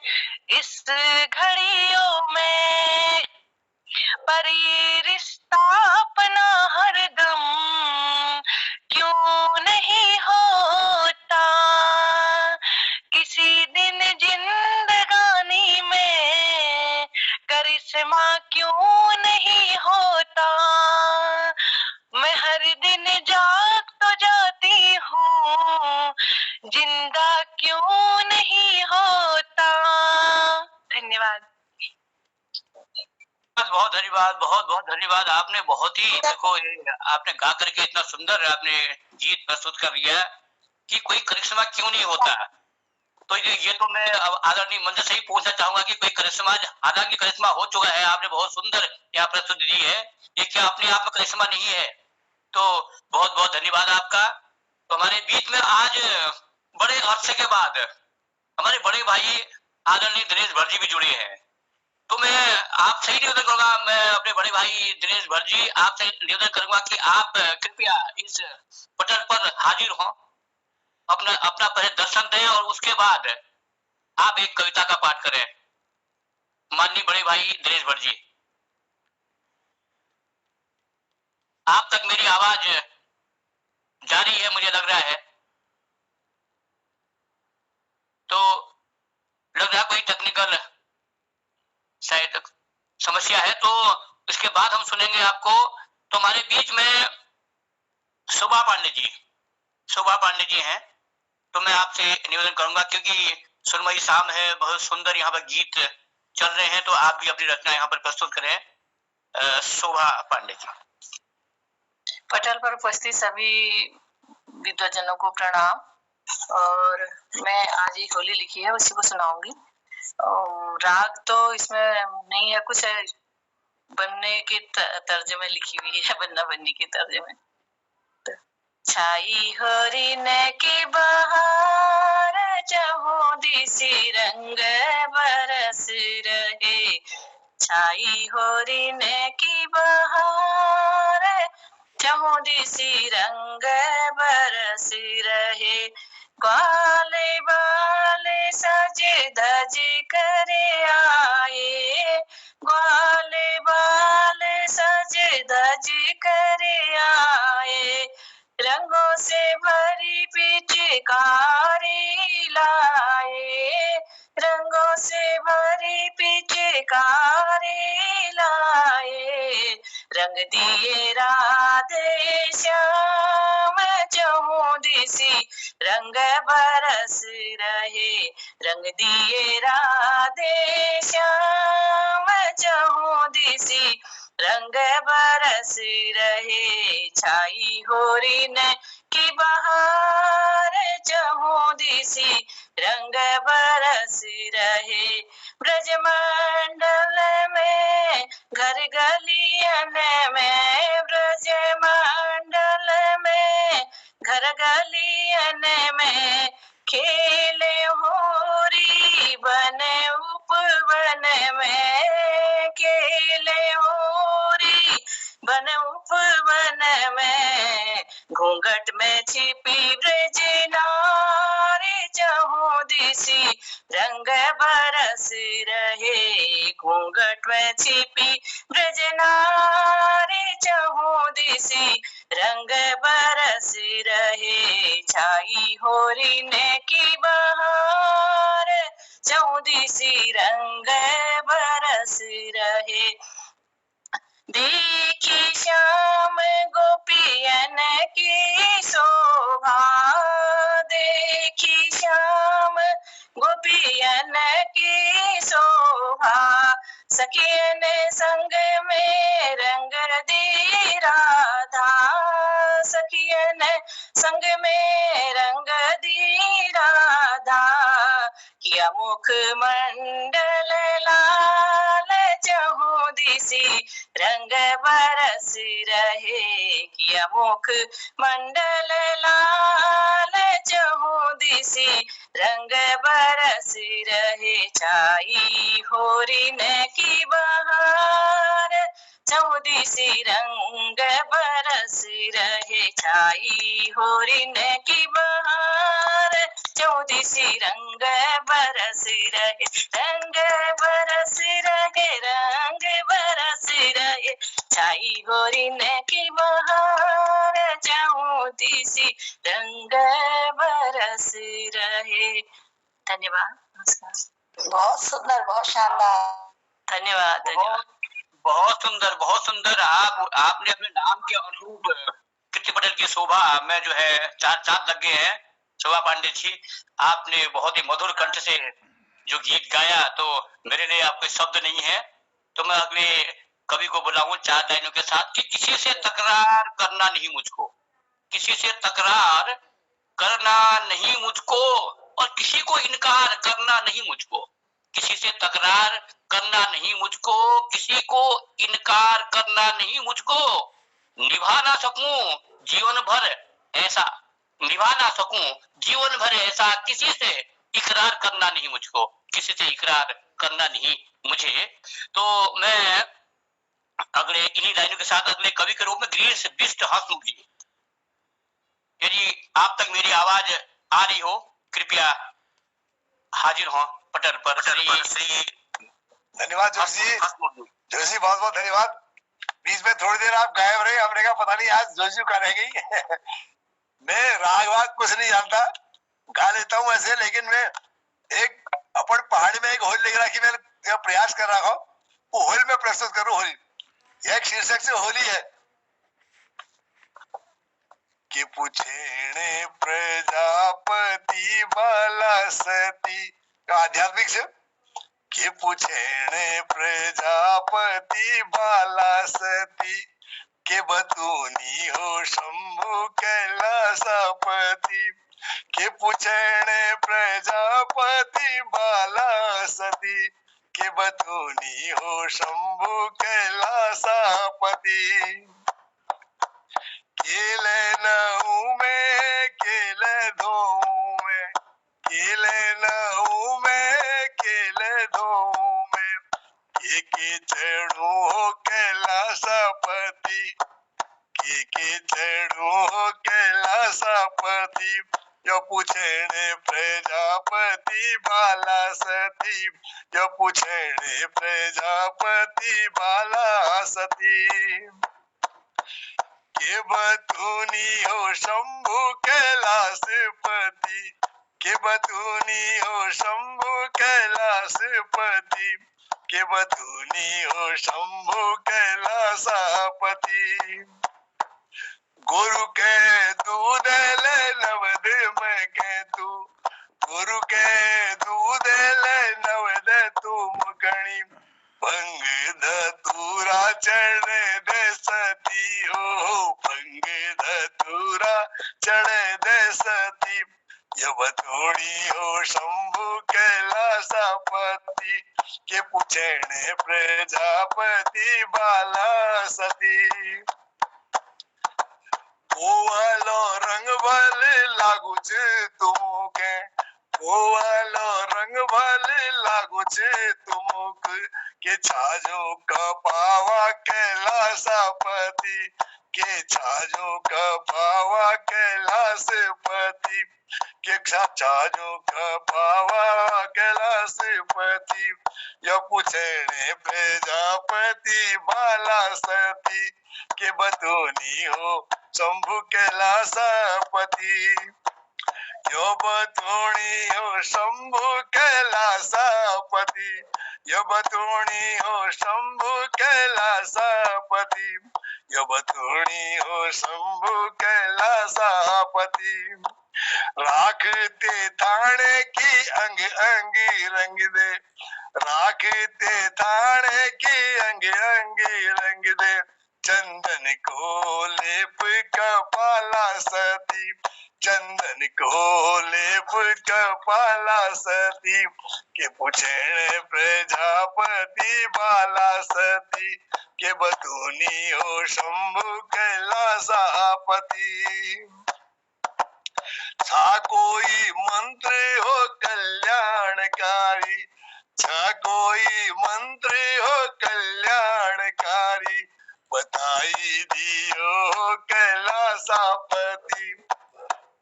इस घड़ियों में, पर ये रिश्ता अपना हरदम क्यों नहीं होता। किसी दिन जिंदगानी में करिश्मा क्यों नहीं होता। मैं हर दिन जाग तो जाती हूँ, जिंदा क्यों नहीं होता। धन्यवाद। बहुत धन्यवाद, बहुत बहुत धन्यवाद। आपने बहुत ही देखो, आपने गा करके इतना सुंदर आपने गीत प्रस्तुत कर दिया कि कोई करिश्मा क्यों नहीं होता। तो ये तो मैं आदरणीय मंच से ही पूछना चाहूंगा कि कोई करिश्मा, हालांकि करिश्मा हो चुका है, आपने बहुत सुंदर यहाँ प्रस्तुति दी है, ये क्या अपने आप में करिश्मा नहीं है। तो बहुत बहुत धन्यवाद आपका। तो हमारे बीच में आज बड़े अरसे के बाद हमारे बड़े भाई आदरणीय दिनेश भट्ट भी जुड़े हैं। तो मैं आपसे ही निवेदन करूंगा, मैं अपने बड़े भाई दिनेश भट्ट जी आपसे निवेदन करूंगा कि आप कृपया इस पटल पर हाजिर हों, अपना अपना पहले दर्शन दें और उसके बाद आप एक कविता का पाठ करें। माननीय बड़े भाई दिनेश भट्ट जी, आप तक मेरी आवाज जारी है मुझे लग रहा है, तो लग रहा कोई टेक्निकल शायद समस्या है। तो इसके बाद हम सुनेंगे आपको। तो हमारे बीच में शोभा पांडे जी हैं, तो मैं आपसे निवेदन करूंगा क्योंकि सुनमयी शाम है, बहुत सुंदर यहाँ पर गीत चल रहे हैं, तो आप भी अपनी रचना यहाँ पर प्रस्तुत करें। शोभा पांडे जी। पटल पर उपस्थित सभी विद्वजनों को प्रणाम। और मैं आज एक होली लिखी है, उसी को सुनाऊंगी। राग तो इसमें नहीं है, कुछ है बनने के तर्ज में लिखी हुई है, बनना बननी के तर्ज में। छाई होरिन की बहार, चाहो दिसी रंग बरस रहे। छाई होरिन की बहार, चाहो दिसी रंग बरस रहे। ग्वाले बाले सजे धज करे आए, ग्वाले बाले सजे धज करे आए। रंगों से भरी पिचकारी लाए, रंगों से भरी पिचकारी लाए। रंग दिए राधे श्याम, चहु दिसी रंग बरस रहे। रंग दिए राधे श्याम, चहु दिसी रंग बरस रहे। छाई होरिन की बहार, चहु दिसी रंग बरस रहे। ब्रजमंडल में घर गलियन में, ब्रजमंडल में घर गलियन में खेले होरी बन उपवन में, खेले होरी बन उपवन में। घूंघट में छिपी ब्रज नारी, चहु दिसी रंग बरस रहे। घूंघट में छिपी ब्रज नारी, चहु दिसी रंग बरस रहे। छाई होरिन की बहार, चहु दिसी रंग बरस रहे। देखी श्याम गोपियन की शोभा, देखी श्याम गोपियन की शोभा। सखियन संग में रंग दी राधा, सखियन संग में रंग दी राधा। किया मुख मंडल लाल, चहु दिसी रंग बरस रहे। किया मुख मंडल लाल, चहु दिसी रंग बरस रहे। छाई होरिन की बहार, चहु दिसी रंग बरस रहे। छाई होरिन की बहार, चहु दिसी रंग बरस रहे। रंग बरस रहे, रंग बरस रहे। छाई होरिन की बहार, चहु दिसी रंग बरस रहे। धन्यवाद, नमस्कार। बहुत सुंदर, बहुत शानदार। धन्यवाद, धन्यवाद। बहुत सुंदर, बहुत सुंदर। आपने अपने नाम के अनुरूप कृति पटल की शोभा में जो है चार चांद लग गए हैं। शोभा पांडे जी, आपने बहुत ही मधुर कंठ से जो गीत गाया, तो मेरे लिए आपके शब्द नहीं है, तो मैं अगले कवि को बुलाऊं 4 लाइनों के साथ कि किसी से तकरार करना नहीं मुझको, किसी से तकरार करना नहीं मुझको, और किसी को इनकार करना नहीं मुझको। किसी से तकरार करना नहीं मुझको, किसी को इनकार करना नहीं मुझको। निभा ना सकूं जीवन भर ऐसा निभा ना सकूं जीवन भर ऐसा किसी से इकरार करना नहीं मुझको, किसी से इकरार करना नहीं मुझे। तो मैं अगले इन्हीं लाइनों के साथ अगले कवि के रूप में ग्रीस बिस्ट हंसमुखी, यदि आप तक मेरी आवाज आ रही हो कृपया हाजिर हो पटल पर। श्री धन्यवाद जोशी, जोशी बहुत बहुत धन्यवाद। बीच में थोड़ी देर आप गायब रहे, हमने कहा पता नहीं आज जोशी का रह गई। मैं राग वाग कुछ नहीं जानता, गा लेता हूँ ऐसे, लेकिन मैं एक अपन पहाड़ी में एक होली लेकर रखी, मैं प्रयास कर रहा हूँ वो होली में प्रस्तुत करूँ। होली एक शीर्षक से होली है कि पूछेणे प्रजापति बाला सती, आध्यात्मिक से कि पूछेणे प्रजापति बाला सती के बतूनी हो शंभु कैलासपति, के पूछेणे प्रजापति बाला सती के बतूनी हो शंभु कैलासपति। केले नऊ में केले धोऊ में, केले नऊ में केले धोऊ में, के चढ़ू हो कैलासपति, के चढ़ू हो कैलासपति। जो पूछेणे प्रजापति बाला सती, जो पूछेणे प्रजापति बाला सती के बतूनी हो शंभु कैलासपति, के बतूनी हो शंभु कैलासपति, के बतूनी हो शंभु कैलासपति। गुरु के दूध ले नवद में के तू, गुरु के दूध ले नवद तू मुगणी, भंग धतूरा चढ़े दे सती हो, भंग धतूरा चढ़े दे सती। जब थोड़ी हो शंभु कैलासपति, के पूछेणे प्रजापति बाला सती। ओवालो रंग भल लागू छे तुमके, ओवालो रंग भल लागू छे तुमक, के छाजो कपावा कैलासपति, के छाजो कपावा कैलासपति, के छाजो कपावा कैलासपति। या पूछेणे प्रजापति बाला सती, के बतूनी हो शंभु कैलासपति, यो बतूनी हो शंभु कैलासपति, यो बतूनी हो शंभु कैलासपति, यो बतूनी हो शंभु कैलासपति। राखते थाने की अंग अंगी रंग दे, राखते थाने की अंग अंगी रंग दे, चंदन को लेप कपाला सती, चंदन को लेप कपाला सती। के पूछेणे प्रजापति बाला सती, के बतूनी हो शंभु कैलासपति। छा कोई मंत्र हो कल्याणकारी, छा कोई मंत्र हो कल्याणकारी, बताई दियो कैलासपति।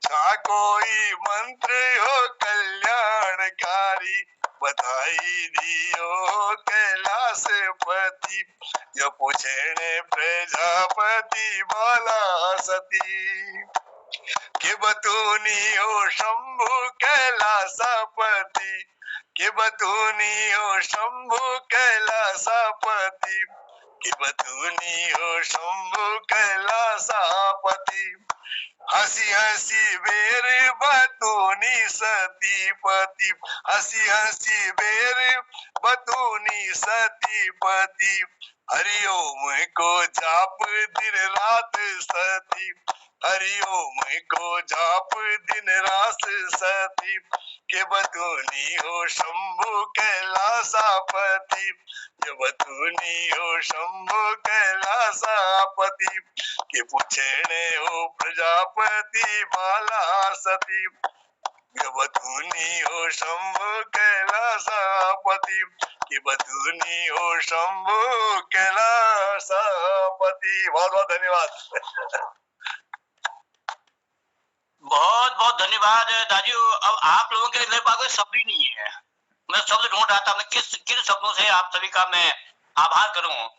छा कोई मंत्र हो कल्याणकारी, बताई दियो कैलासपति। यो पूछेणे प्रजापति बाला सती, के बतूनी हो शंभु कैलासपति, के बतूनी हो शंभु कैलासपति, के बतूनी हो शंभु कैलासपति। हसी हसी बेर बतूनी सतीपति, हसी हसी बेर बतूनी सतीपति। हरिओम को जाप दिन रात सती, हरिओम को जाप दिन रात सती। के बतूनी हो शंभु कैलासापति, के बतूनी हो शंभु कैलासापति, के पुछेणे हो प्रजापति बाला सती, के बतूनी हो शंभु कैलासापति, के बतूनी हो शंभु कैलासापति। बहुत बहुत धन्यवाद। बहुत बहुत धन्यवाद दाजू। अब आप लोगों के लिए मेरे पास कोई शब्द ही नहीं है, मैं शब्द ढूंढ रहा था, मैं किन शब्दों से आप सभी का मैं आभार करूं।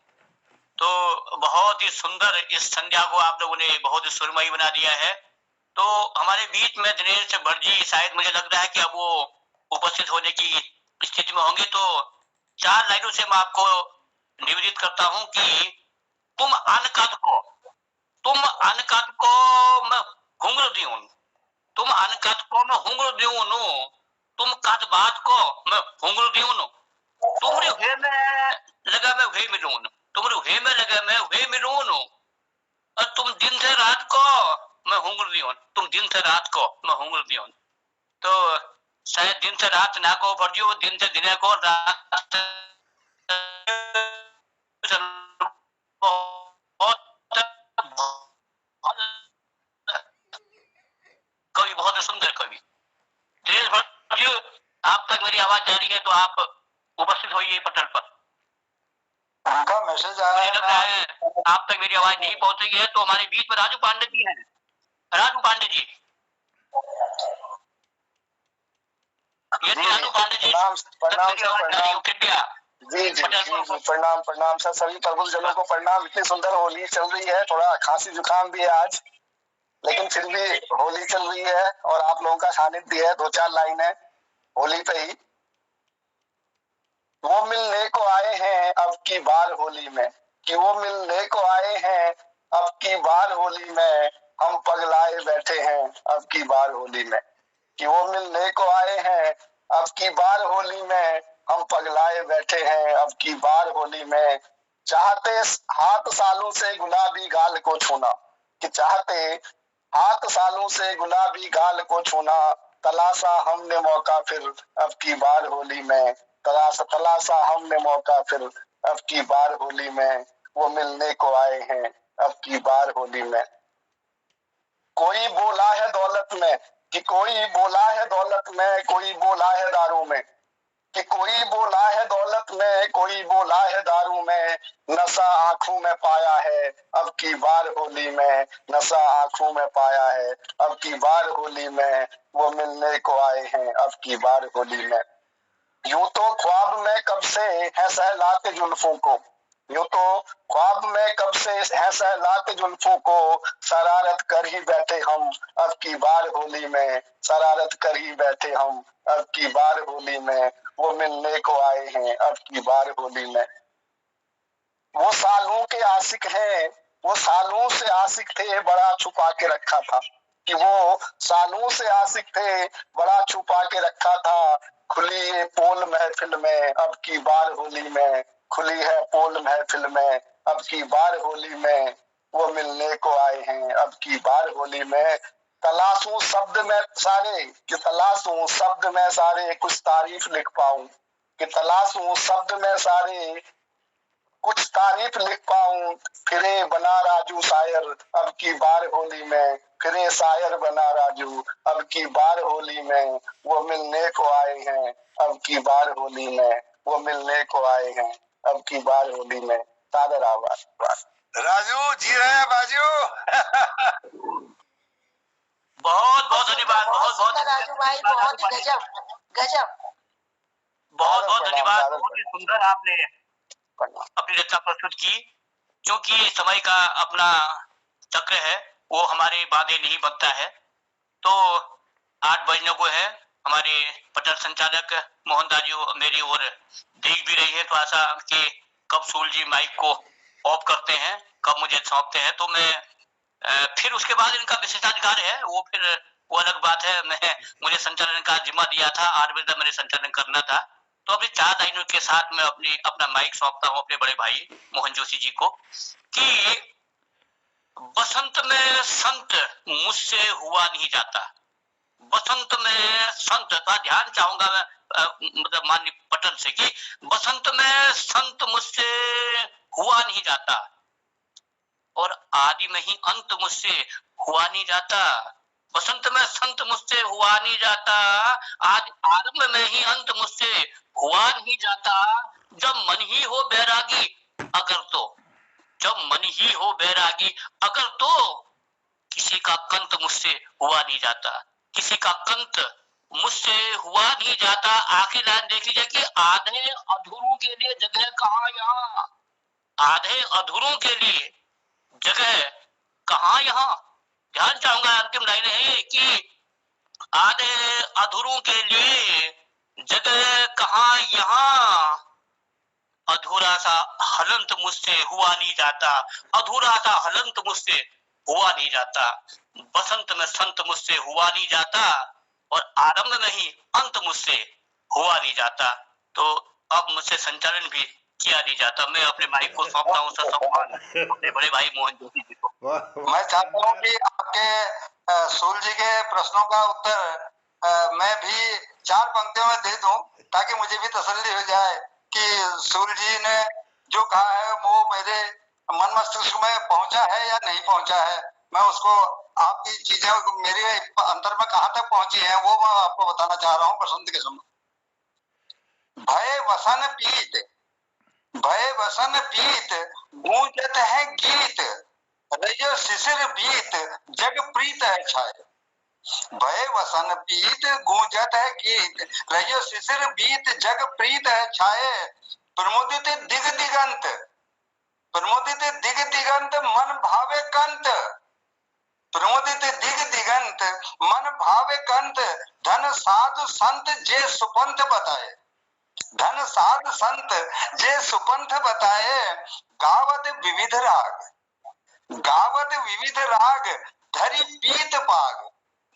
तो बहुत ही सुंदर इस संध्या को आप लोगों ने बहुत ही सुरमई बना दिया है। तो हमारे बीच में दिनेश भट्ट जी शायद मुझे लग रहा है कि अब वो उपस्थित होने की स्थिति में होंगे, तो 4 लाइनों से मैं आपको निवेदित करता हूं कि तुम अनकद को मैं हुंगर दियूं, तुम अनकद को मैं हुंगर दियूं नो, तुम कद बात को मैं हुंगर दियूं नो, तुमरे हुए में लगा मैं हुए मिलूं, तुमरे हुए में लगा मैं हुए मिलूं नो, और तुम दिन से रात को मैं हुंगर दियूं, तुम दिन से रात को मैं हुंगर दियूं। तो शायद दिन से रात ना को भरजियो, दिन से दिन को रात कवि, बहुत सुंदर कवि दिनेश भट्ट जी, आप तक मेरी आवाज जा रही है तो आप उपस्थित होइए पटल पर। उनका मैसेज आया मुझे लग रहा है आप तक मेरी आवाज नहीं पहुंच रही है, तो हमारे बीच में राजू पांडे जी हैं। राजू पांडे जी, राजू पांडे जी, प्रणाम कृपया। जी जी प्रणाम प्रणाम सर, सभी प्रबुद्ध जनों को प्रणाम। इतनी सुंदर होली चल रही है, थोड़ा खांसी जुकाम भी है आज, लेकिन फिर भी होली चल रही है और आप लोगों का सानिध्य है। 2-4 लाइन है होली पे ही। वो मिलने को आए हैं अब की बार होली में, कि वो मिलने को आए हैं अब की बार होली में, हम पगलाए बैठे हैं अब की बार होली में, कि वो मिलने को आए हैं अब की बार होली में, हम पगलाए बैठे हैं अब की बार होली में, चाहते हाथ सालों से गुलाबी गाल को छूना, कि चाहते हाथ सालों से गुलाबी गाल को छूना, तलाशा हमने मौका फिर अब की बार होली में, तलाशा हमने मौका फिर अब की बार होली में, वो मिलने को आए हैं अब की बार होली में। कोई बोला है दौलत में, कि कोई बोला है दौलत में, कोई बोला है दारू में, कि कोई बोला है दौलत में, कोई बोला है दारू में, नशा आंखों में पाया है अब की बार होली में, नशा आंखों में पाया है अब की बार होली में, वो मिलने को आए हैं अब की बार होली में। यूं तो ख्वाब में कब से है सहलाते जुल्फों को, यूं तो ख्वाब में कब से है सहलाते जुल्फों को, शरारत कर ही बैठे हम अब की बार होली में, शरारत कर ही बैठे हम अब की बार होली में, वो मिलने को आए हैं अब की बार होली में। वो सालों के आशिक हैं, वो सालों से आशिक थे, बड़ा छुपा के रखा था, कि वो सालों से आशिक थे, बड़ा छुपा के रखा था, खुली है पोल महफिल में अब की बार होली में, खुली है पोल महफिल में अब की बार होली में, वो मिलने को आए हैं अब की बार होली में। तलाशूं शब्द में सारे, कि तलाशूं शब्द में सारे कुछ तारीफ लिख पाऊं, कि तलाशूं शब्द में सारे कुछ तारीफ लिख पाऊं, फिरे बना राजू शायर अब की बार होली में, फिरे शायर बना राजू अब की बार होली में, वो मिलने को आए हैं अब की बार होली में, वो मिलने को आए हैं अब की बार होली में। सादर आवाज राजू जी रहे हैं बाजू। बहुत बहुत धन्यवाद, बहुत बहुत राजू भाई, बहुत ही गजब गजब, बहुत बहुत धन्यवाद। बहुत ही सुंदर आपने अपनी रचना प्रस्तुत की। क्योंकि समय का अपना चक्र है, वो हमारे बाधे नहीं बनता है। तो 8 बजने को है, हमारे पटल संचालक मोहन दाजू मेरी ओर देख भी रही है, तो ऐसा कि कब सूल जी माइक को ऑफ करते हैं, कब मुझे सौंपते हैं, तो मैं फिर उसके बाद इनका विशेषाधिकार है, वो फिर वो अलग बात है। मुझे संचालन का जिम्मा दिया था, 8 बजे तक मैंने संचालन करना था, तो अपनी 4 लाइनों के साथ मैं अपना माइक सौंपता हूँ अपने बड़े भाई मोहन जोशी जी को, कि बसंत में संत मुझसे हुआ नहीं जाता, बसंत में संत का ध्यान चाहूंगा मैं मतलब माननीय पटल से कि बसंत में संत मुझसे हुआ नहीं जाता और आदि में ही अंत मुझसे हुआ नहीं जाता। बसंत में संत मुझसे हुआ नहीं जाता, आदि आरंभ में ही अंत मुझसे हुआ नहीं जाता। जब मन ही हो बैरागी अगर तो, जब मन ही हो बैरागी अगर तो किसी का कंत मुझसे हुआ नहीं जाता, किसी का कंत मुझसे हुआ नहीं जाता। आखिरी लाइन देख लीजिए कि आधे अधूरों के लिए जगह कहाँ यहाँ, आधे अधूरों के लिए जगह कहाँ यहाँ। ध्यान चाहूंगा अंतिम लाइन है कि आधे अधूरों के लिए जगह कहाँ यहाँ, अधूरा सा हलंत मुझसे हुआ नहीं जाता, अधूरा सा हलंत मुझसे हुआ नहीं जाता। बसंत में संत मुझसे हुआ नहीं जाता और आरंभ में ही अंत मुझसे हुआ नहीं जाता। तो अब मुझसे संचालन भी किया नहीं जाता। मैं अपने माइक को सौंपता हूँ ससम्मान अपने बड़े भाई मोहन जोशी जी को। मैं चाहता हूँ कि आपके सूल जी के प्रश्नों का उत्तर मैं भी 4 पंक्तियों में दे दूं ताकि मुझे भी तसल्ली हो जाए कि सूल जी ने जो कहा है वो मेरे मन मस्तिष्क में पहुंचा है या नहीं पहुंचा है। मैं उसको आपकी चीजें मेरे अंतर में कहाँ तक पहुंची है वो मैं आपको बताना चाह रहा हूँ बसंत के समय। भय वसन पीत, भय वसन पीत गूंजत है गीत, रजो शिशिर बीत जग प्रीत है छाए। भय वसन पीत गूंजत है गीत, रजो शिशिर बीत जग प्रीत है छाए। प्रमोदित दिग दिगंत, प्रमोदित दिग दिगंत मन भावे कंत, प्रमोदित दिग दिगंत मन भावे कंत। धन साधु संत जे सुपंथ बताए, धन साध संत जे सुपंथ बताए। गावत विविध राग, गावत विविध राग धरि पीत पाग,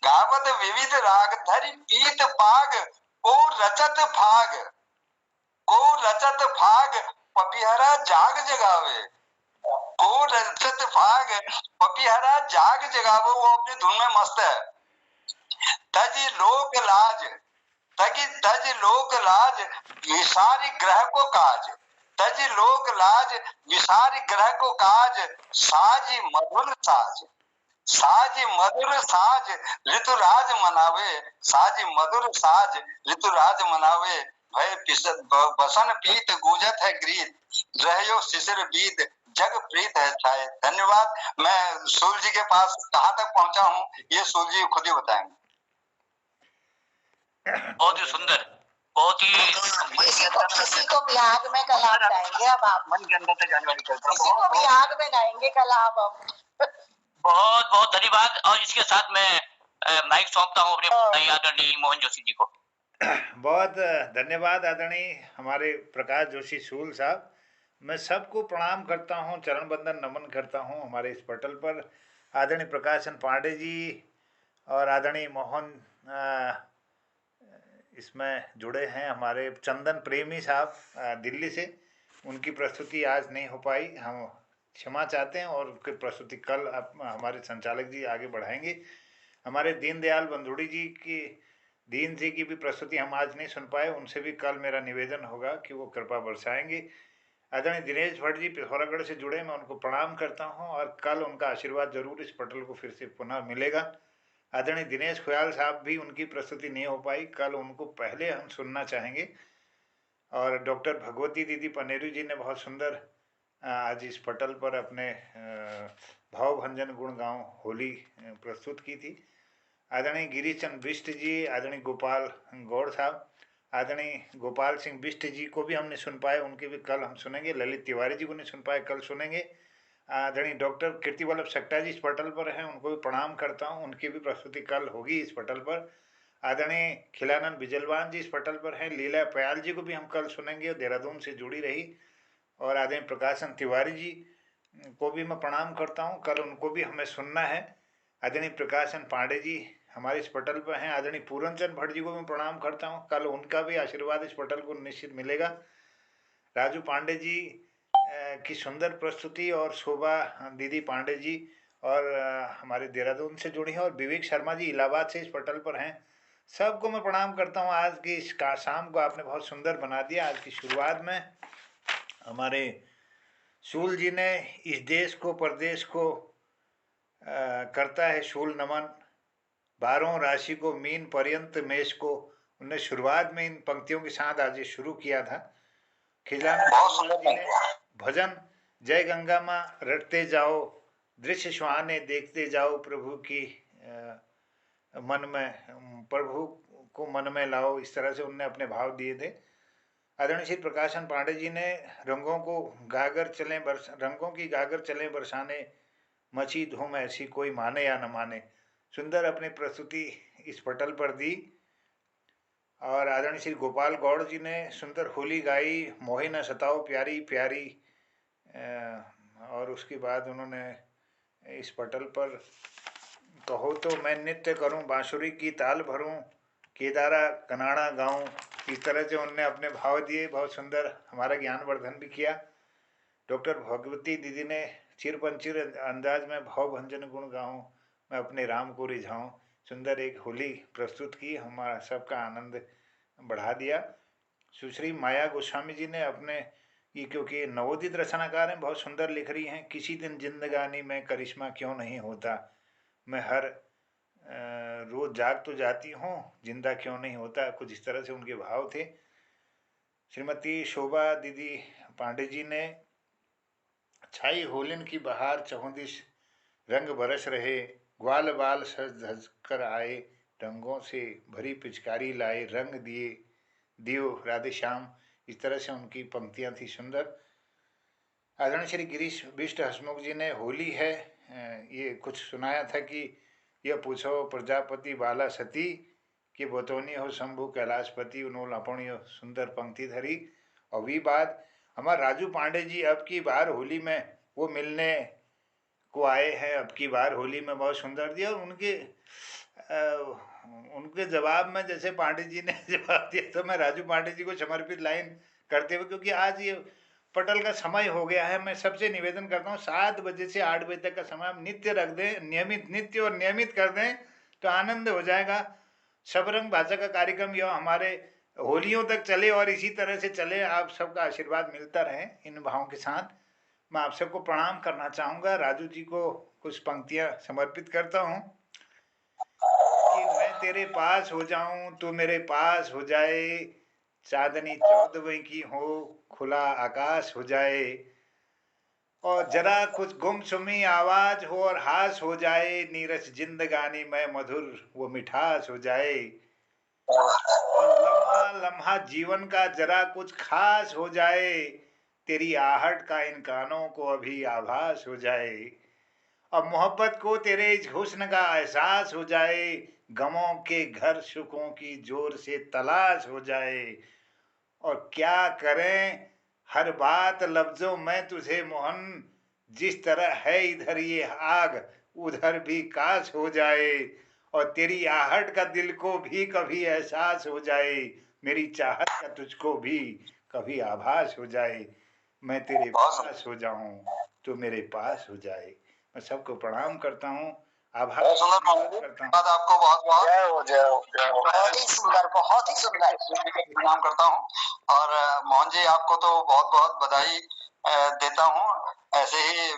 गावत विविध राग धरि पीत पाग। को रचत भाग, को रचत भाग पपिहरा जाग जगावे, को रचत भाग पपिहरा जाग जगावे। वो अपनी धुन में मस्त है। तज लोक लाज, तज लोक लाज विसारी ग्रह को काज, तज लोक लाज विसारी ग्रह को काज। साज मधुर साज, साज मधुर साज ऋतुराज मनावे, साज मधुर साज ऋतुराज मनावे। भय बसन पीत गूंजत है गीत, रहो शिशिर बीत जग प्रीत है छाए। धन्यवाद। मैं सूल जी के पास कहाँ तक पहुंचा हूँ ये सूल जी खुद ही बताएंगे। बहुत ही सुंदर, बहुत ही किसी को बिहाग में कलाम गाएंगे अब आप, मन के अंदर तक जाने वाली कविता। किसी को बिहाग में गाएंगे कलाम अब। बहुत बहुत धन्यवाद। और इसके साथ मैं माइक सौंपता हूँ अपने आदरणीय मोहन जोशी जी को। बहुत धन्यवाद आदरणीय हमारे प्रकाश जोशी सूल साहब। मैं सबको प्रणाम करता हूँ, चरण बंदन नमन करता हूँ। हमारे इस पटल पर आदरणीय प्रकाशन पांडे जी और आदरणीय मोहन इसमें जुड़े हैं। हमारे चंदन प्रेमी साहब दिल्ली से, उनकी प्रस्तुति आज नहीं हो पाई, हम क्षमा चाहते हैं और उनकी प्रस्तुति कल हमारे संचालक जी आगे बढ़ाएंगे। हमारे दीनदयाल बंधुड़ी जी की, दीन जी की भी प्रस्तुति हम आज नहीं सुन पाए, उनसे भी कल मेरा निवेदन होगा कि वो कृपा बरसाएंगे। आदरणीय दिनेश भट्ट जी पिथौरागढ़ से जुड़े, मैं उनको प्रणाम करता हूं और कल उनका आशीर्वाद जरूर इस पटल को फिर से पुनः मिलेगा। आदरणीय दिनेश खुयाल साहब भी, उनकी प्रस्तुति नहीं हो पाई, कल उनको पहले हम सुनना चाहेंगे। और डॉक्टर भगवती दीदी पनेरू जी ने बहुत सुंदर आज इस पटल पर अपने भावभंजन गुण गाँव होली प्रस्तुत की थी। आदरणीय गिरीश चंद बिष्ट जी, आदरणीय गोपाल गौड़ साहब, आदरणीय गोपाल सिंह बिष्ट जी को भी हम नहीं सुन पाए, उनके भी कल हम सुनेंगे। ललित तिवारी जी को नहीं सुन पाए, कल सुनेंगे। आदरणीय डॉक्टर कीर्ति वल्लभ सक्टा जी इस पटल पर हैं, उनको भी प्रणाम करता हूं, उनकी भी प्रस्तुति कल होगी इस पटल पर। आदरणीय खिलानंद बिजलवान जी इस पटल पर हैं। लीला पयाल जी को भी हम कल सुनेंगे, देहरादून से जुड़ी रही। और आदरणीय प्रकाशन तिवारी जी को भी मैं प्रणाम करता हूँ, कल उनको भी हमें सुनना है। आदरणीय प्रकाशन पांडे जी हमारे इस पटल पर हैं। आदरणीय पूरनचंद भट्ट जी को मैं प्रणाम करता हूँ, कल उनका भी आशीर्वाद इस पटल को निश्चित मिलेगा। राजू पांडे जी की सुंदर प्रस्तुति और शोभा दीदी पांडे जी और हमारे देहरादून से जुड़ी हैं, और विवेक शर्मा जी इलाहाबाद से इस पटल पर हैं। सबको मैं प्रणाम करता हूँ। आज की इस शाम को आपने बहुत सुंदर बना दिया। आज की शुरुआत में हमारे शूल जी ने इस देश को परदेश को करता है शूल नमन, 12 राशि को मीन पर्यंत मेष को। उनने शुरुआत में इन पंक्तियों के साथ आज ये शुरू किया था। खिजाना बहुत सुंदर जी ने भजन जय गंगा माँ रटते जाओ, दृश्य सुहाने देखते जाओ, प्रभु की मन में, प्रभु को मन में लाओ, इस तरह से उनने अपने भाव दिए थे। आदरणीय श्री प्रकाशन पांडे जी ने रंगों की गागर चले बरसाने, मची धूम ऐसी कोई माने या न माने, सुंदर अपनी प्रस्तुति इस पटल पर दी। और आदरणीय श्री गोपाल गौड़ जी ने सुंदर होली गाई, मोहे न सताओ प्यारी प्यारी। और उसके बाद उन्होंने इस पटल पर कहो तो मैं नृत्य करूं, बांसुरी की ताल भरूं, केदारा कनाड़ा गाऊं, इस तरह से उनने अपने भाव दिए। बहुत सुंदर हमारा ज्ञानवर्धन भी किया। डॉक्टर भगवती दीदी ने चिरपंचिर अंदाज में भाव भंजन गुण गाऊं, मैं अपने राम को रिझाऊं, सुंदर एक होली प्रस्तुत की, हमारा सबका आनंद बढ़ा दिया। सुश्री माया गोस्वामी जी ने अपने ये, क्योंकि नवोदित रचनाकार हैं, बहुत सुंदर लिख रही हैं। किसी दिन जिंदगानी में करिश्मा क्यों नहीं होता, मैं हर रोज जाग तो जाती हूँ, जिंदा क्यों नहीं होता, कुछ इस तरह से उनके भाव थे। श्रीमती शोभा दीदी पांडे जी ने छाई होलिन की बहार, चहुदिश रंग बरस रहे, ग्वाल बाल सज धज कर आए, रंगों से भरी पिचकारी लाए, रंग दिए दियो राधे श्याम, इस तरह से उनकी पंक्तियां थी सुंदर। आदरणीय श्री गिरीश बिष्ट हसमुख जी ने होली है ये कुछ सुनाया था कि यह पूछो प्रजापति बाला सती, कि बतौनी हो शंभु कैलाशपति, उन्होंने अपनी सुंदर पंक्ति धरी। और वी बात हमारे राजू पांडे जी अब की बार होली में वो मिलने को आए हैं, अब की बार होली में बहुत सुंदर दिया। और उनके जवाब में जैसे पांडे जी ने जवाब दिया, तो मैं राजू पांडे जी को समर्पित लाइन करते हुए, क्योंकि आज ये पटल का समय हो गया है, मैं सबसे निवेदन करता हूँ 7 बजे से 8 बजे तक का समय हम नित्य रख दें, नियमित नित्य और नियमित कर दें तो आनंद हो जाएगा। सबरंग भाषा का कार्यक्रम यह हमारे होलियों तक चले और इसी तरह से चले, आप सबका आशीर्वाद मिलता रहे। इन भावों के साथ मैं आप सबको प्रणाम करना चाहूँगा। राजू जी को कुछ पंक्तियाँ समर्पित करता हूँ कि मैं तेरे पास हो जाऊं, तू मेरे पास हो जाए, चांदनी 14वीं की हो, खुला आकाश हो जाए, और जरा कुछ गुमसुमी आवाज हो और हास हो जाए, नीरस जिंदगानी में मधुर वो मिठास हो जाए, और लम्हा लम्हा जीवन का जरा कुछ खास हो जाए, तेरी आहट का इन कानों को अभी आभास हो जाए, और मोहब्बत को तेरे इस हुस्न का एहसास हो जाए, गमों के घर सुखों की जोर से तलाश हो जाए, और क्या करें हर बात लफ्जों में तुझे मोहन, जिस तरह है इधर ये आग उधर भी काश हो जाए, और तेरी आहट का दिल को भी कभी एहसास हो जाए, मेरी चाहत का तुझको भी कभी आभास हो जाए, मैं तेरे पास हो जाऊं तो मेरे पास हो जाए। मैं सबको प्रणाम करता हूँ, आभार करता हूँ। आपको बहुत बहुत ही सुंदर प्रणाम करता हूँ। और मोहन जी आपको तो बहुत बहुत बधाई देता हूँ। ऐसे ही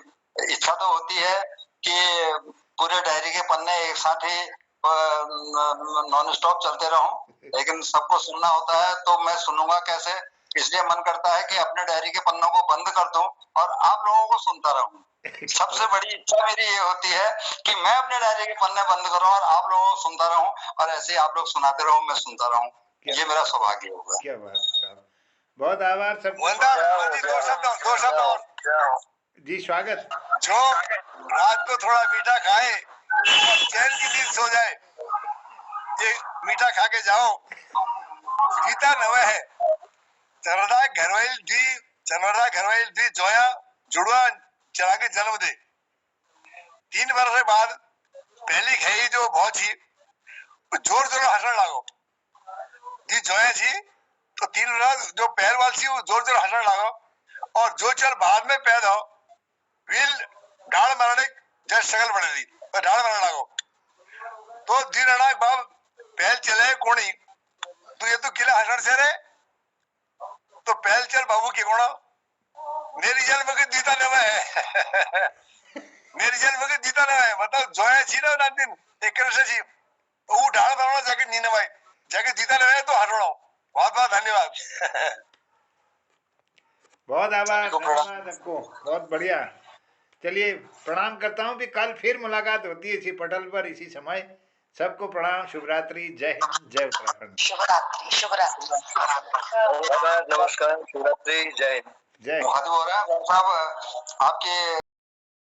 इच्छा तो होती है कि पूरे डायरी के पन्ने एक साथ ही नॉन स्टॉप चलते रहूं, लेकिन सबको सुनना होता है तो मैं सुनूंगा कैसे, इसलिए मन करता है कि अपने डायरी के पन्नों को बंद कर दूं और आप लोगों को सुनता रहूं। सबसे बड़ी इच्छा मेरी ये होती है कि मैं अपने डायरी के पन्ने बंद करूं और आप लोगों को सुनता रहूं, और ऐसे आप लोग सुनाते रहो, मैं सुनता रहूं, ये मेरा सौभाग्य होगा। क्या बात है साहब, बहुत आभार सब। दो शब्द और जी स्वागत। जो रात को थोड़ा मीठा खाए और चैन की नींद सो जाए, ये मीठा खा के जाओ, गीता नवे है, चरदा घरवाइल दी जोया जुड़वा चला के जन्म दे। 3 वर्ष बाद पहली खेई जो बहुत थी जोर जोर हंसने लागो, जी जोया थी तो 3 वर्ष जो पहल वाल थी वो जोर जोर हंसने लागो, और जो चल बाद में पैदा हो विल गाड़ मारने जस्ट सकल बने दी ढाल बना लागो तो दिन अनाक बाब पहल चले कोणी तू ये तो किला हसड़ से रे तो पहल चल बाबू की कोणा मेरी जल मगे जीता नवा है मेरी जल मगे जीता नवा है मतलब जोया छी ना दिन एक से छी वो ढाल बनाना जाके नी नवा जाके जीता नवा है तो हटोड़ो बहुत बहुत धन्यवाद बहुत आभार, धन्यवाद आपको, बहुत बढ़िया। चलिए प्रणाम करता हूँ, भी कल फिर मुलाकात होती है इसी पटल पर इसी समय। सबको प्रणाम, शुभ रात्रि, जय हिंद, जय उत्तराखंड। शुभ रात्रि, शुभ रात्रि। नमस्कार, शुभ रात्रि, जय जय। साहब आपके